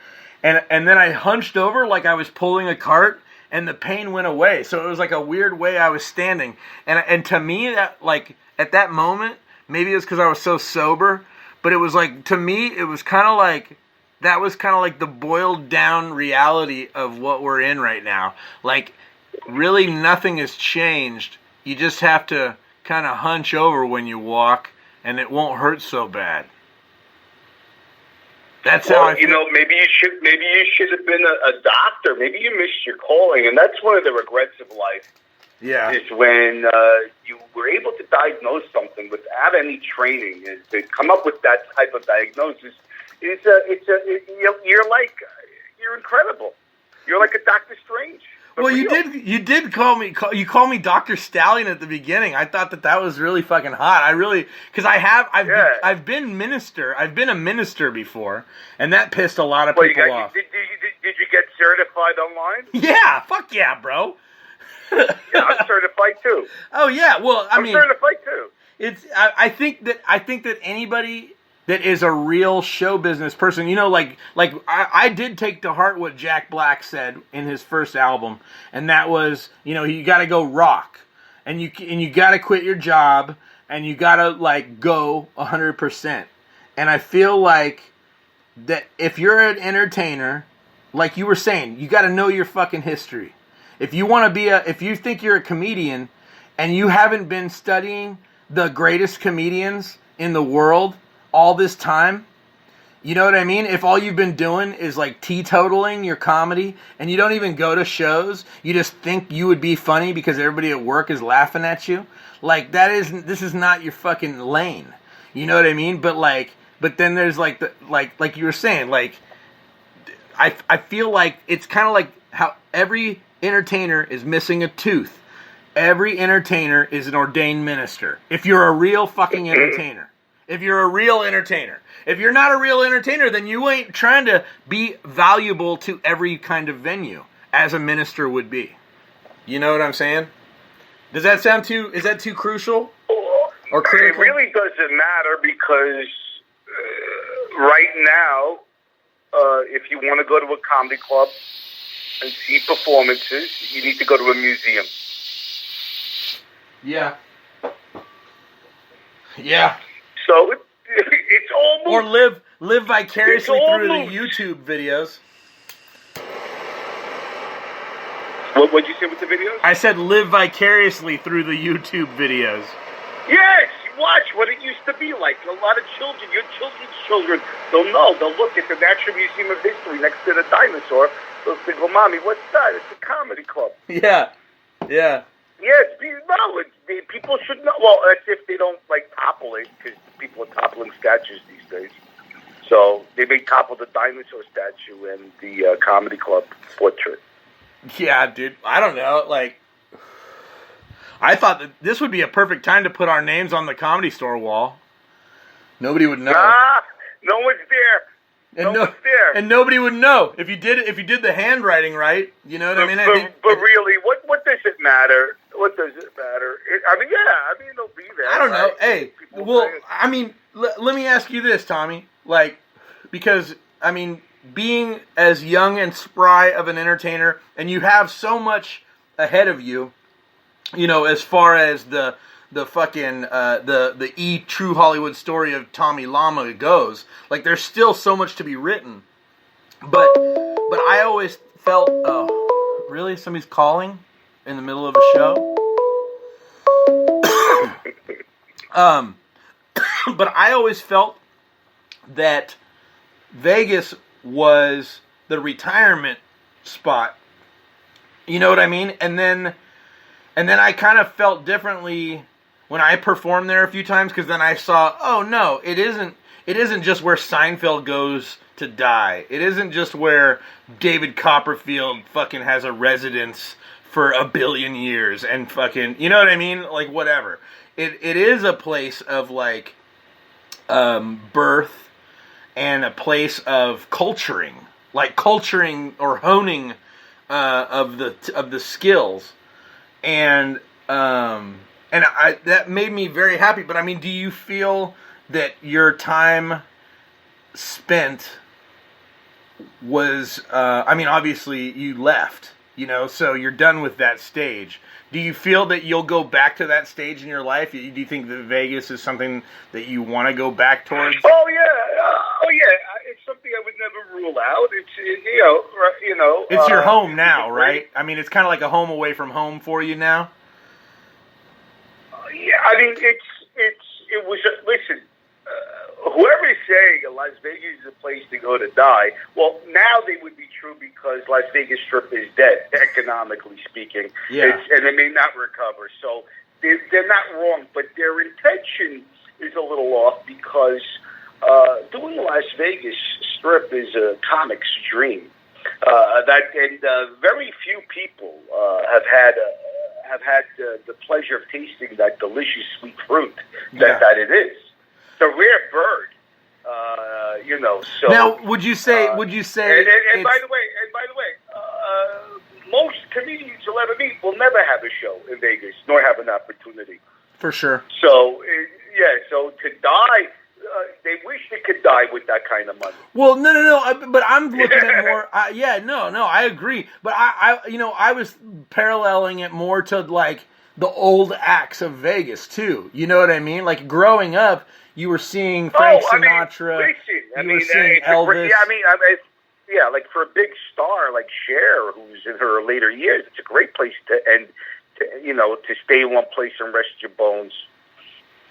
And then I hunched over like I was pulling a cart, and the pain went away. So it was a weird way I was standing. And to me, that at that moment, maybe it was because I was so sober, but it was to me, it was kind of that was kind of the boiled down reality of what we're in right now. Really nothing has changed. You just have to kind of hunch over when you walk, and it won't hurt so bad. That's how I feel.
You know, maybe you should have been a doctor. Maybe you missed your calling, and that's one of the regrets of life.
Yeah.
Is when you were able to diagnose something without any training, and to come up with that type of diagnosis. You're incredible. You're like a Doctor Strange.
Well, you did call me Dr. Stallion at the beginning. I thought that was really fucking hot. Because I've been a minister before, and that pissed a lot of people off.
Did you get certified online?
Yeah, fuck yeah, bro.
Yeah, I'm certified too.
Oh yeah, well,
I'm certified too.
I think that anybody that is a real show business person, you know, like I did take to heart what Jack Black said in his first album, and that was, you know, you got to go rock, and you got to quit your job, and you got to like go 100%. And I feel like that if you're an entertainer, like you were saying, you got to know your fucking history. If you think you're a comedian, and you haven't been studying the greatest comedians in the world all this time, you know what I mean? If all you've been doing is like teetotaling your comedy and you don't even go to shows, you just think you would be funny because everybody at work is laughing at you, like this is not your fucking lane. You know what I mean? But then there's like you were saying, like I feel like it's kind of like how every entertainer is missing a tooth. Every entertainer is an ordained minister. If you're a real fucking entertainer. If you're a real entertainer. If you're not a real entertainer, then you ain't trying to be valuable to every kind of venue as a minister would be. You know what I'm saying? Is that too crucial? Or critical?
It really doesn't matter because right now, if you want to go to a comedy club and see performances, you need to go to a museum.
Yeah. Yeah.
So it's almost...
Or live vicariously through the YouTube videos.
What'd you say with the videos?
I said live vicariously through the YouTube videos.
Yes, watch what it used to be like. A lot of children, your children's children, they'll know. They'll look at the Natural Museum of History next to the dinosaur. They'll think, well, Mommy, what's that? It's a comedy club.
Yeah. Yeah.
Yes, people should know. Well, that's if they don't, like, topple it, because people are toppling statues these days. So they may topple the dinosaur statue and the comedy club portrait.
Yeah, dude. I don't know. Like, I thought that this would be a perfect time to put our names on the Comedy Store wall. Nobody would know.
No one's there.
And nobody would know if you did the handwriting right. You know what I mean?
But really, what does it matter? What does it matter? They'll be there.
I don't know.
Right?
Hey, well, I mean, let me ask you this, Tommy. Like, because I mean, being as young and spry of an entertainer, and you have so much ahead of you, you know, as far as the fucking the true Hollywood story of Tommy Lama goes. Like, there's still so much to be written. But I always felt, oh, really? Somebody's calling in the middle of a show? But I always felt that Vegas was the retirement spot. You know what I mean? And then I kind of felt differently when I performed there a few times, because then I saw, oh no, it isn't just where Seinfeld goes to die. It isn't just where David Copperfield fucking has a residence for 1 billion years and fucking, you know what I mean? Like, whatever. It is a place of, like, birth and a place of culturing. Like, culturing or honing of the skills. And that made me very happy. But I mean, do you feel that your time spent was, I mean, obviously you left, you know, so you're done with that stage. Do you feel that you'll go back to that stage in your life? Do you think that Vegas is something that you want to go back towards?
Oh yeah. It's something I would never rule out. It's
It's your home now, right? I mean, it's kind of like a home away from home for you now.
Yeah, I mean, it was. Listen, whoever is saying Las Vegas is a place to go to die, well, now they would be true because Las Vegas Strip is dead, economically speaking.
Yeah.
And they may not recover. So they're not wrong, but their intention is a little off because doing Las Vegas Strip is a comic's dream. Very few people have had the pleasure of tasting that delicious sweet fruit that it is. It's a rare bird, So
now, would you say?
And by the way, most comedians you'll ever meet will never have a show in Vegas, nor have an opportunity.
For sure.
So so to die. They wish they could die with that kind of money.
Well, no. But I'm looking at more. I agree. But I was paralleling it more to like the old acts of Vegas too. You know what I mean? Like growing up, you were seeing Frank Sinatra. You were seeing Elvis.
Like for a big star like Cher, who's in her later years, it's a great place to end. To stay in one place and rest your bones.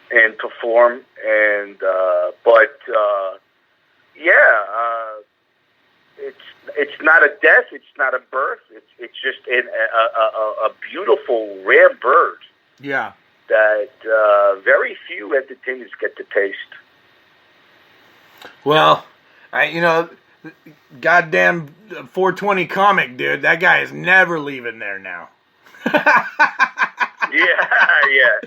And perform, it's not a death, it's not a birth, it's just a beautiful rare bird.
Yeah,
that very few entertainers get to taste.
Well, goddamn 420 comic dude, that guy is never leaving there now.
Yeah.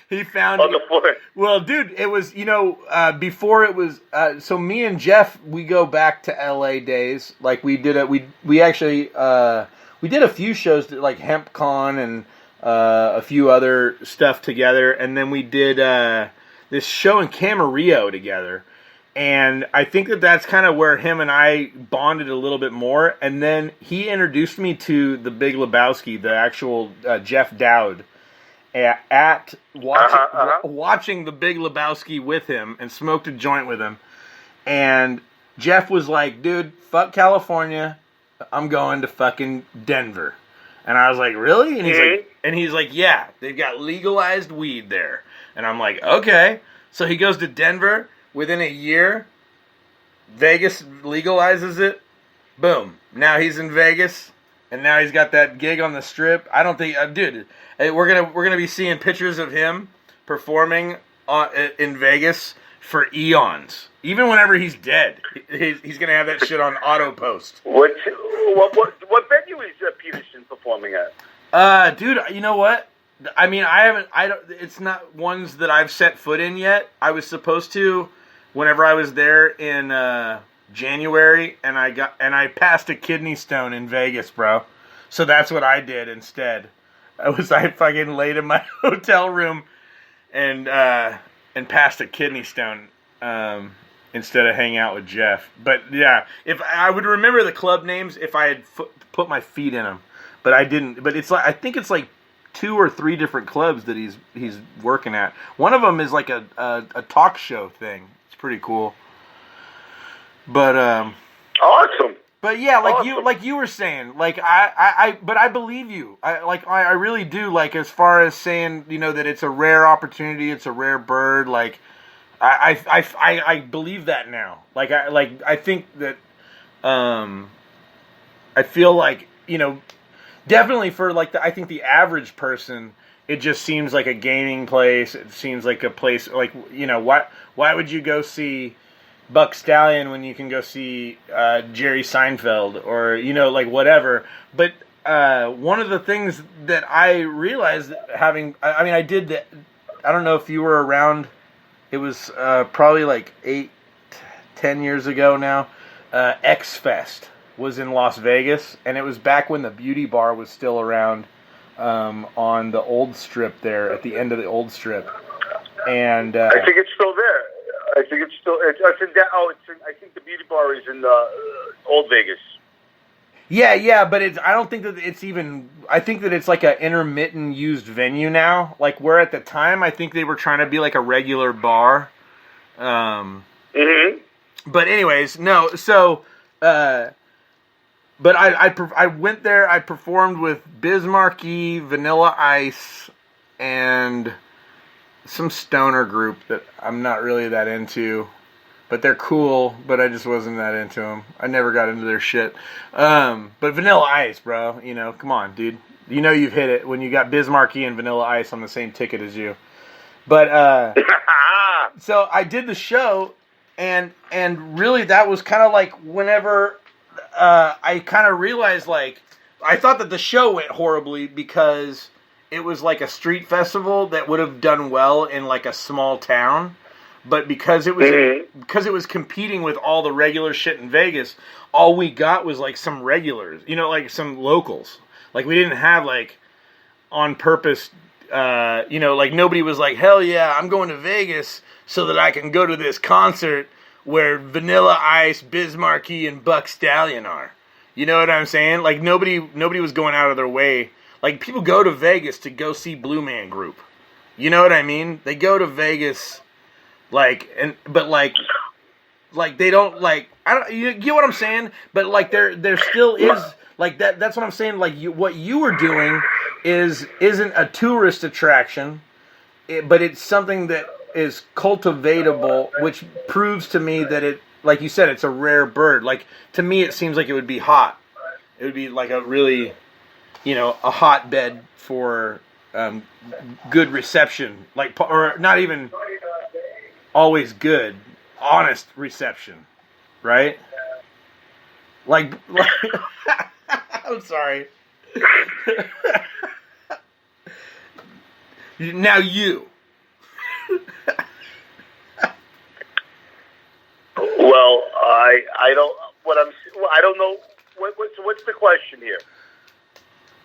He found
on the floor.
Well, dude, it was before it was. So me and Jeff, we go back to LA days. Like we did we actually we did a few shows like HempCon and a few other stuff together, and then we did this show in Camarillo together. And I think that's kind of where him and I bonded a little bit more. And then he introduced me to the Big Lebowski, the actual Jeff Dowd. At watching the Big Lebowski with him and smoked a joint with him, and Jeff was like, "Dude, fuck California, I'm going to fucking Denver," and I was like, "Really?" And he's like, "Yeah, they've got legalized weed there," and I'm like, "Okay." So he goes to Denver. Within a year, Vegas legalizes it. Boom! Now he's in Vegas. And now he's got that gig on the Strip. I don't think, dude, we're gonna be seeing pictures of him performing in Vegas for eons. Even whenever he's dead, he's gonna have that shit on auto post.
What venue is Peterson performing at?
Dude, you know what? I mean, it's not ones that I've set foot in yet. I was supposed to, whenever I was there in January, and I passed a kidney stone in Vegas, bro. So that's what I did instead. I fucking laid in my hotel room and passed a kidney stone instead of hanging out with Jeff. But yeah, if I would remember the club names if I had put my feet in them, but I didn't. But it's like I think it's like 2 or 3 different clubs that he's working at. One of them is like a talk show thing. It's pretty cool. But
awesome.
But yeah, like you were saying, like I believe you. I really do. Like as far as saying, that it's a rare opportunity, it's a rare bird. Like I believe that now. I think that I feel like definitely for I think the average person, it just seems like a gaming place. It seems like a place why would you go see Buck Stallion when you can go see Jerry Seinfeld or whatever. But one of the things that I realized I did that. I don't know if you were around. It was probably like 8-10 years ago now. X Fest was in Las Vegas, and it was back when the Beauty Bar was still around on the old strip there at the end of the old strip. And
I think it's still there. I think it's still. I think the Beauty Bar is in Old Vegas.
Yeah, but I don't think that it's even. I think that it's like an intermittent used venue now. Like where at the time, I think they were trying to be like a regular bar.
Mm-hmm.
But anyways, no. So, but I went there. I performed with Biz Markie, Vanilla Ice, and some stoner group that I'm not really that into. but they're cool. But I just wasn't that into them. I never got into their shit. But Vanilla Ice, bro. You know, come on, dude. You know you've hit it when you got Bismarcky and Vanilla Ice on the same ticket as you. But so I did the show, and really that was kind of like whenever I kind of realized, like, I thought that the show went horribly because it was like a street festival that would have done well in like a small town, but because it was competing with all the regular shit in Vegas, all we got was like some regulars, you know, like some locals. Like we didn't have like on purpose, you know, like nobody was like, hell yeah, I'm going to Vegas so that I can go to this concert where Vanilla Ice, Bismarcky, and Buck Stallion are. You know what I'm saying? Like nobody was going out of their way. Like people go to Vegas to go see Blue Man Group. You know what I mean? They go to Vegas, like, but they don't like. You get what I'm saying? But like there still is like that. That's what I'm saying. Like what you were doing isn't a tourist attraction, but it's something that is cultivatable, which proves to me that it, like you said, it's a rare bird. Like to me, it seems like it would be hot. It would be like a really, you know, a hotbed for good reception, like, or not even always good, honest reception, right? Like I'm sorry. Now you.
Well, I don't know. What's the question here?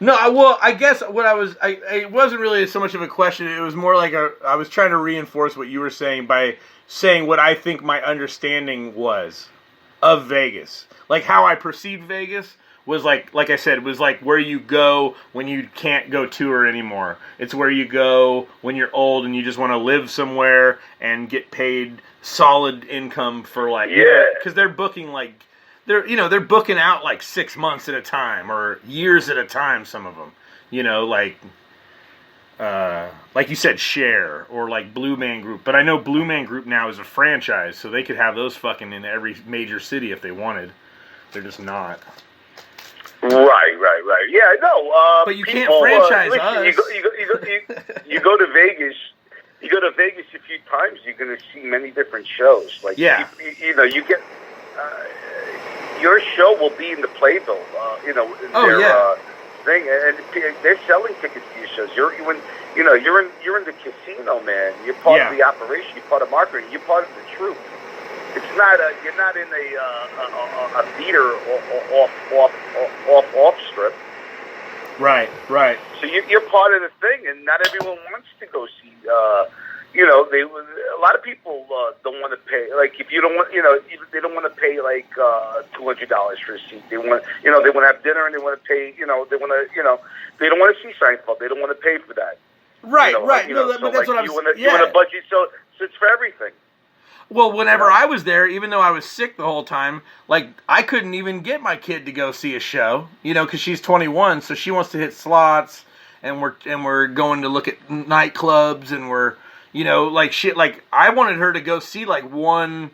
No, I guess what it wasn't really so much of a question. It was more like I was trying to reinforce what you were saying by saying what I think my understanding was of Vegas. Like how I perceived Vegas was like I said, it was like where you go when you can't go tour anymore. It's where you go when you're old and you just want to live somewhere and get paid solid income for like, because they're booking like, they're booking out like 6 months at a time or years at a time. Some of them, you know, like you said, Cher or like Blue Man Group. But I know Blue Man Group now is a franchise, so they could have those fucking in every major city if they wanted. They're just not.
Right. Yeah, no.
But you can't franchise us.
You go to Vegas. You go to Vegas a few times, you're going to see many different shows. Like, you get your show will be in the Playbill. Thing, and they're selling tickets to your shows. You're in the casino, man. You're part of the operation. You're part of marketing. You're part of the troupe. It's not you're not in a theater off strip.
Right.
So you're part of the thing, and not everyone wants to go see. A lot of people don't want to pay. Like if you don't want, they don't want to pay like $200 for a seat. They want, they want to have dinner and they want to pay. They want to, they don't want to see Seinfeld. They don't want to pay for that.
Right.
But that's what I'm saying. You want a budget, so it's for everything.
Well, whenever I was there, even though I was sick the whole time, like, I couldn't even get my kid to go see a show, because she's 21, so she wants to hit slots, and we're going to look at nightclubs, and we're, like, shit, like, I wanted her to go see, like, one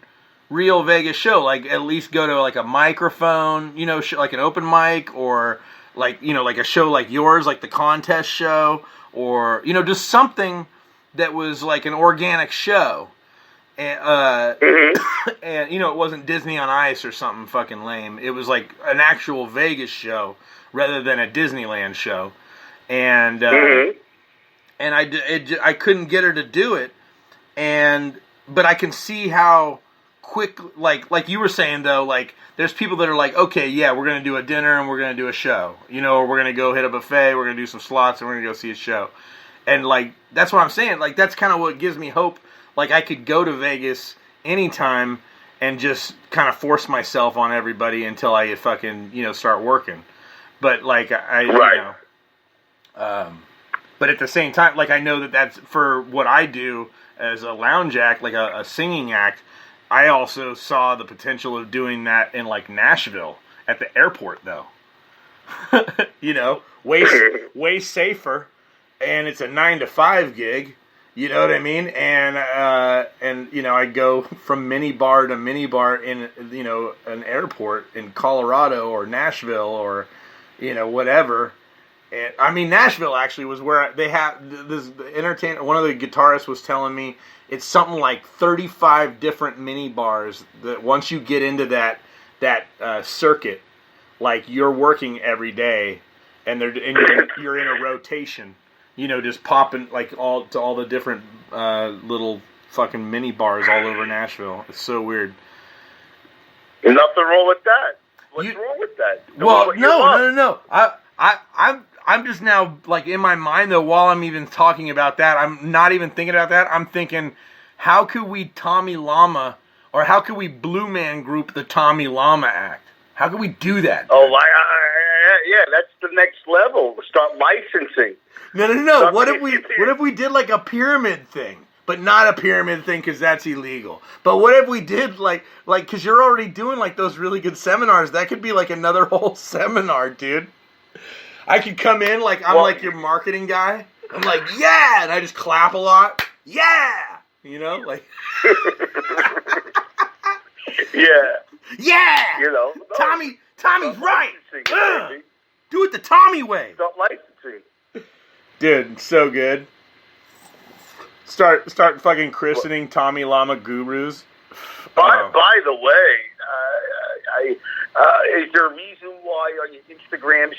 real Vegas show, like, at least go to, like, a microphone, like an open mic, or, like, like a show like yours, like the contest show, or, just something that was, like, an organic show. And, and it wasn't Disney on Ice or something fucking lame. It was like an actual Vegas show rather than a Disneyland show. And and I couldn't get her to do it. But I can see how quick, like you were saying though, like there's people that are like, okay, yeah, we're gonna do a dinner and we're gonna do a show, or we're gonna go hit a buffet, we're gonna do some slots, and we're gonna go see a show. And like that's what I'm saying. Like that's kind of what gives me hope. Like, I could go to Vegas anytime and just kind of force myself on everybody until I fucking, start working. But, like, but at the same time, like, I know that that's for what I do as a lounge act, like a singing act. I also saw the potential of doing that in, like, Nashville at the airport, though. Way safer. And it's a 9 to 5 gig. You know what I mean? And you know, I go from mini bar to mini bar in, you know, an airport in Colorado or Nashville or, you know, whatever. And I mean, Nashville actually was where they have this entertainer. One of the guitarists was telling me it's something like 35 different mini bars that once you get into that circuit, like you're working every day, and you're in a rotation. You know, just popping like all the different little fucking mini bars all over Nashville. It's so weird.
Nothing wrong with that. What's wrong with that?
Well, no. I'm just now like in my mind though. While I'm even talking about that, I'm not even thinking about that. I'm thinking, how could we Tommy Lama, or how could we Blue Man Group the Tommy Lama act? How could we do that?
Oh, yeah, that's the next level. Start licensing.
No. What if we did like a pyramid thing, but not a pyramid thing because that's illegal. But what if we did like because you're already doing like those really good seminars? That could be like another whole seminar, dude. I could come in like I'm like your marketing guy. I'm like, yeah, and I just clap a lot. Yeah, you know, like. Yeah.
You know,
Tommy's right. Do it the Tommy way.
Start licensing.
Dude, so good. Start fucking christening Tommy Lama gurus.
By the way, is there a reason why on your Instagrams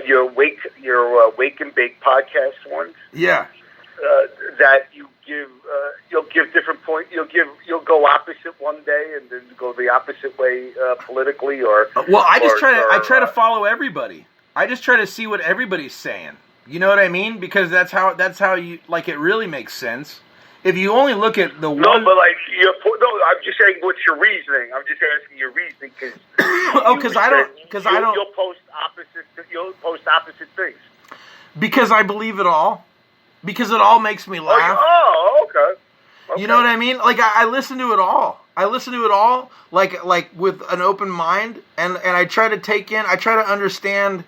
your Wake and Bake podcast ones?
Yeah.
That you'll give different you'll go opposite one day and then go the opposite way politically, or
well, I try to follow everybody. I just try to see what everybody's saying. You know what I mean? Because that's how you like it really makes sense. If you only look at the one,
no, but like I'm just saying, what's your reasoning? I'm just asking your reasoning because you'll post opposite things
because I believe it all. Because it all makes me laugh.
Oh, okay.
You know what I mean? Like I listen to it all. I listen to it all like with an open mind, and I try to understand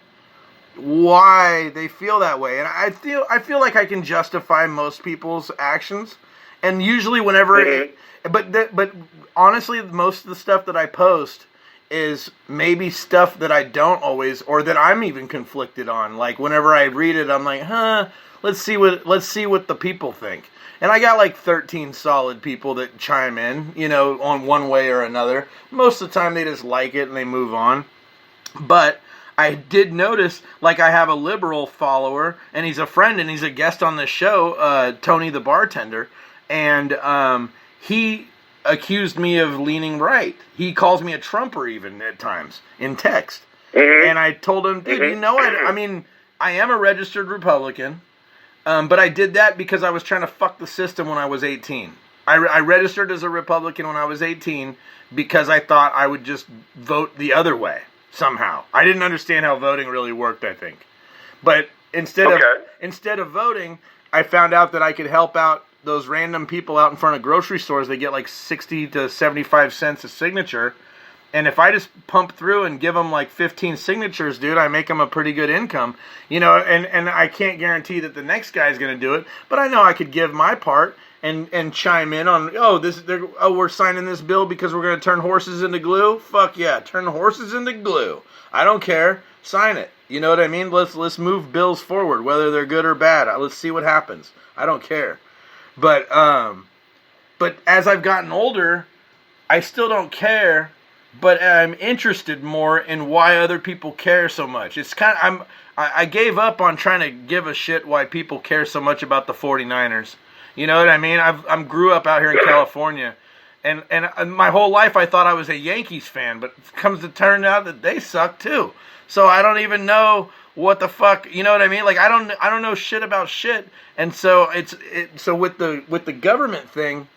why they feel that way. And I feel like I can justify most people's actions. And usually whenever but honestly, most of the stuff that I post is maybe stuff that I don't always, or that I'm even conflicted on. Like whenever I read it, I'm like, let's see what the people think. And I got like 13 solid people that chime in, you know, on one way or another. Most of the time they just like it and they move on. But I did notice, like, I have a liberal follower, and he's a friend, and he's a guest on this show, Tony the bartender, and he accused me of leaning right. He calls me a Trumper even at times in text. And I told him, dude, you know, I mean, I am a registered Republican. But I did that because I was trying to fuck the system when I was 18. I registered as a Republican when I was 18 because I thought I would just vote the other way somehow. I didn't understand how voting really worked, I think. But instead of voting, I found out that I could help out those random people out in front of grocery stores. They get like 60 to 75 cents a signature. And if I just pump through and give them like 15 signatures, dude, I make them a pretty good income. You know, and I can't guarantee that the next guy's going to do it, but I know I could give my part and chime in on, we're signing this bill because we're going to turn horses into glue. Fuck yeah, turn horses into glue. I don't care. Sign it. You know what I mean? Let's move bills forward, whether they're good or bad. Let's see what happens. I don't care. But as I've gotten older, I still don't care. But I'm interested more in why other people care so much. It's kind of I gave up on trying to give a shit why people care so much about the 49ers. You know what I mean? I grew up out here in California, and my whole life I thought I was a Yankees fan, but it comes to turn out that they suck too. So I don't even know what the fuck. You know what I mean? Like I don't know shit about shit. And so so with the government thing,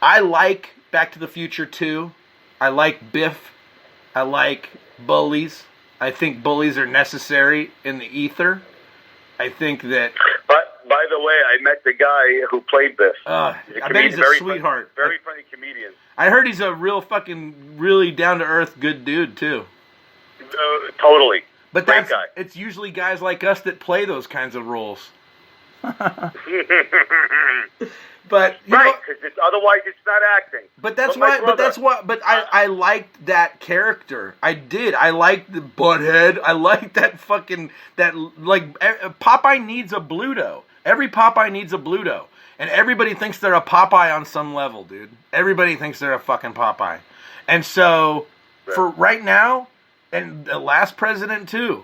I like Back to the Future 2. I like Biff. I like bullies. I think bullies are necessary in the ether. I think that...
But, by the way, I met the guy who played Biff.
I bet he's a sweetheart.
Very funny comedian.
I heard he's a real fucking, really down-to-earth good dude, too.
Totally.
But it's usually guys like us that play those kinds of roles. But you
right,
know,
because otherwise it's not acting.
but that's
my
why. But
brother-
that's why. But I liked that character. I did. I liked the butthead. I liked that fucking Popeye needs a Bluto. Every Popeye needs a Bluto, and everybody thinks they're a Popeye on some level, dude. Everybody thinks they're a fucking Popeye, and so for right now, and the last president too,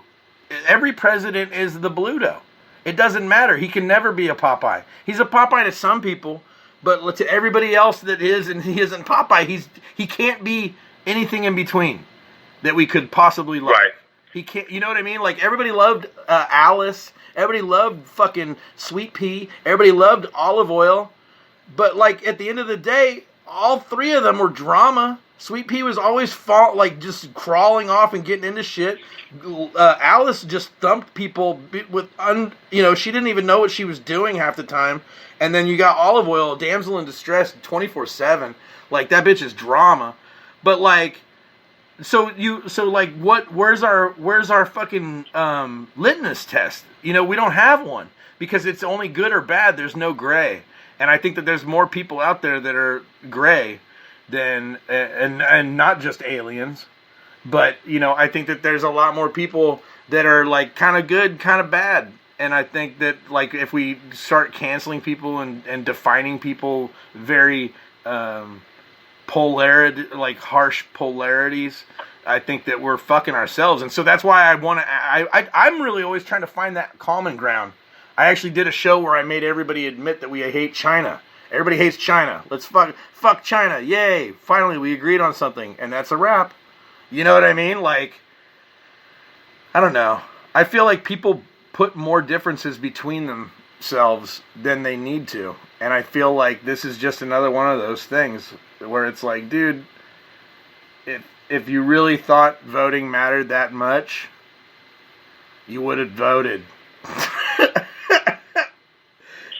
every president is the Bluto. It doesn't matter. He can never be a Popeye. He's a Popeye to some people, but to everybody else that is and he isn't Popeye, he can't be anything in between that we could possibly love.
Right.
He can't. You know what I mean? Like everybody loved Alice. Everybody loved fucking Sweet Pea. Everybody loved Olive Oil. But like at the end of the day, all three of them were drama. Sweet Pea was always just crawling off and getting into shit. Alice just thumped people with she didn't even know what she was doing half the time. And then you got Olive Oil, a damsel in distress, 24/7. Like that bitch is drama. But like, where's our fucking litmus test? You know, we don't have one because it's only good or bad. There's no gray. And I think that there's more people out there that are gray than and not just aliens. But, you know, I think that there's a lot more people that are, like, kind of good, kind of bad. And I think that, like, if we start canceling people and defining people very harsh polarities, I think that we're fucking ourselves. And so that's why I'm really always trying to find that common ground. I actually did a show where I made everybody admit that we hate China. Everybody hates China. Let's fuck China. Yay. Finally, we agreed on something. And that's a wrap. You know what I mean? Like, I don't know. I feel like people put more differences between themselves than they need to. And I feel like this is just another one of those things where it's like, dude, if you really thought voting mattered that much, you would have voted.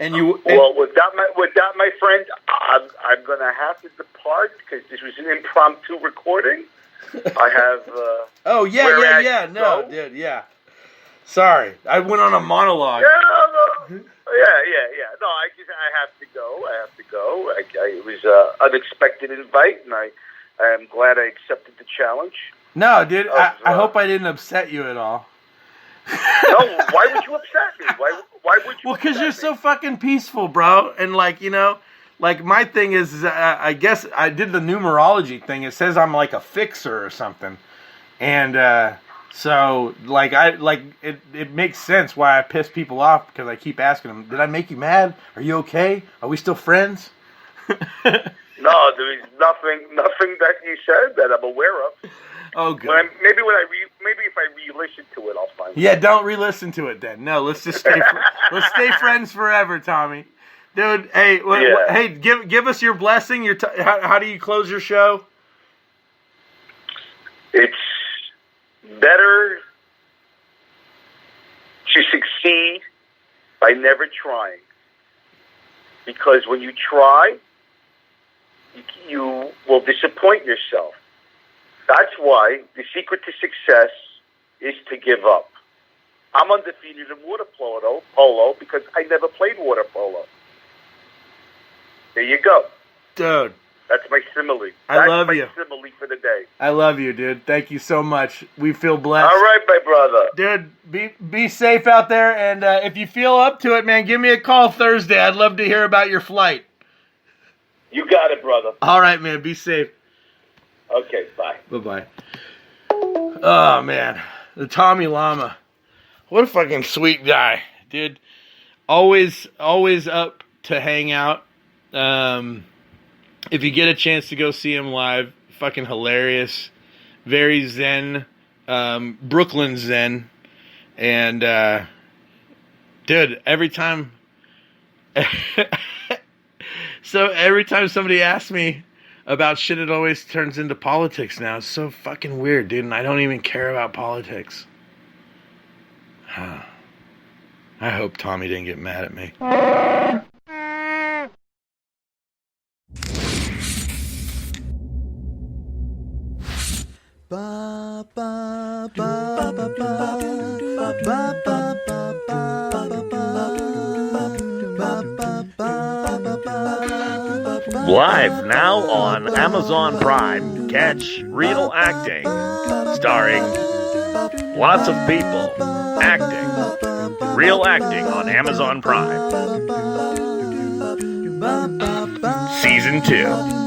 Well, with that, my friend, I'm going to have to depart because this was an impromptu recording. I have.
Oh yeah. No, dude, yeah. Sorry, I went on a monologue.
Yeah. No. I have to go. It was an unexpected invite, and I am glad I accepted the challenge.
No, dude, I hope I didn't upset you at all.
No, why would you upset me? Why would you?
Well, because you're so fucking peaceful, bro, and like like my thing is, I guess I did the numerology thing. It says I'm like a fixer or something, and so like it makes sense why I piss people off because I keep asking them, "Did I make you mad? Are you okay? Are we still friends?"
No, there is nothing that you said that I'm aware of.
Oh, good.
Maybe if I re-listen to it, I'll find.
Yeah, don't re-listen to it then. No, let's just stay. Let's stay friends forever, Tommy. Dude, hey, hey, give us your blessing. How do you close your show?
It's better to succeed by never trying, because when you try, you will disappoint yourself. That's why the secret to success is to give up. I'm undefeated in water polo because I never played water polo. There you go.
Dude.
That's my simile.
I love you.
That's my simile for the day.
I love you, dude. Thank you so much. We feel blessed.
All right, my brother.
Dude, be safe out there, and if you feel up to it, man, give me a call Thursday. I'd love to hear about your flight.
You got it, brother.
All right, man. Be safe.
Okay, bye.
Bye-bye. Oh, man. The Tommy Lama. What a fucking sweet guy, dude. Always up to hang out. If you get a chance to go see him live, fucking hilarious. Very zen. Brooklyn zen. And, dude, every time... So every time somebody asks me about shit, it always turns into politics now. It's so fucking weird, dude, and I don't even care about politics. I hope Tommy didn't get mad at me.
Ba ba ba ba ba ba ba ba ba ba ba ba ba
Live now on Amazon Prime. Catch Real Acting, starring lots of people acting. Real Acting on Amazon Prime. Season 2.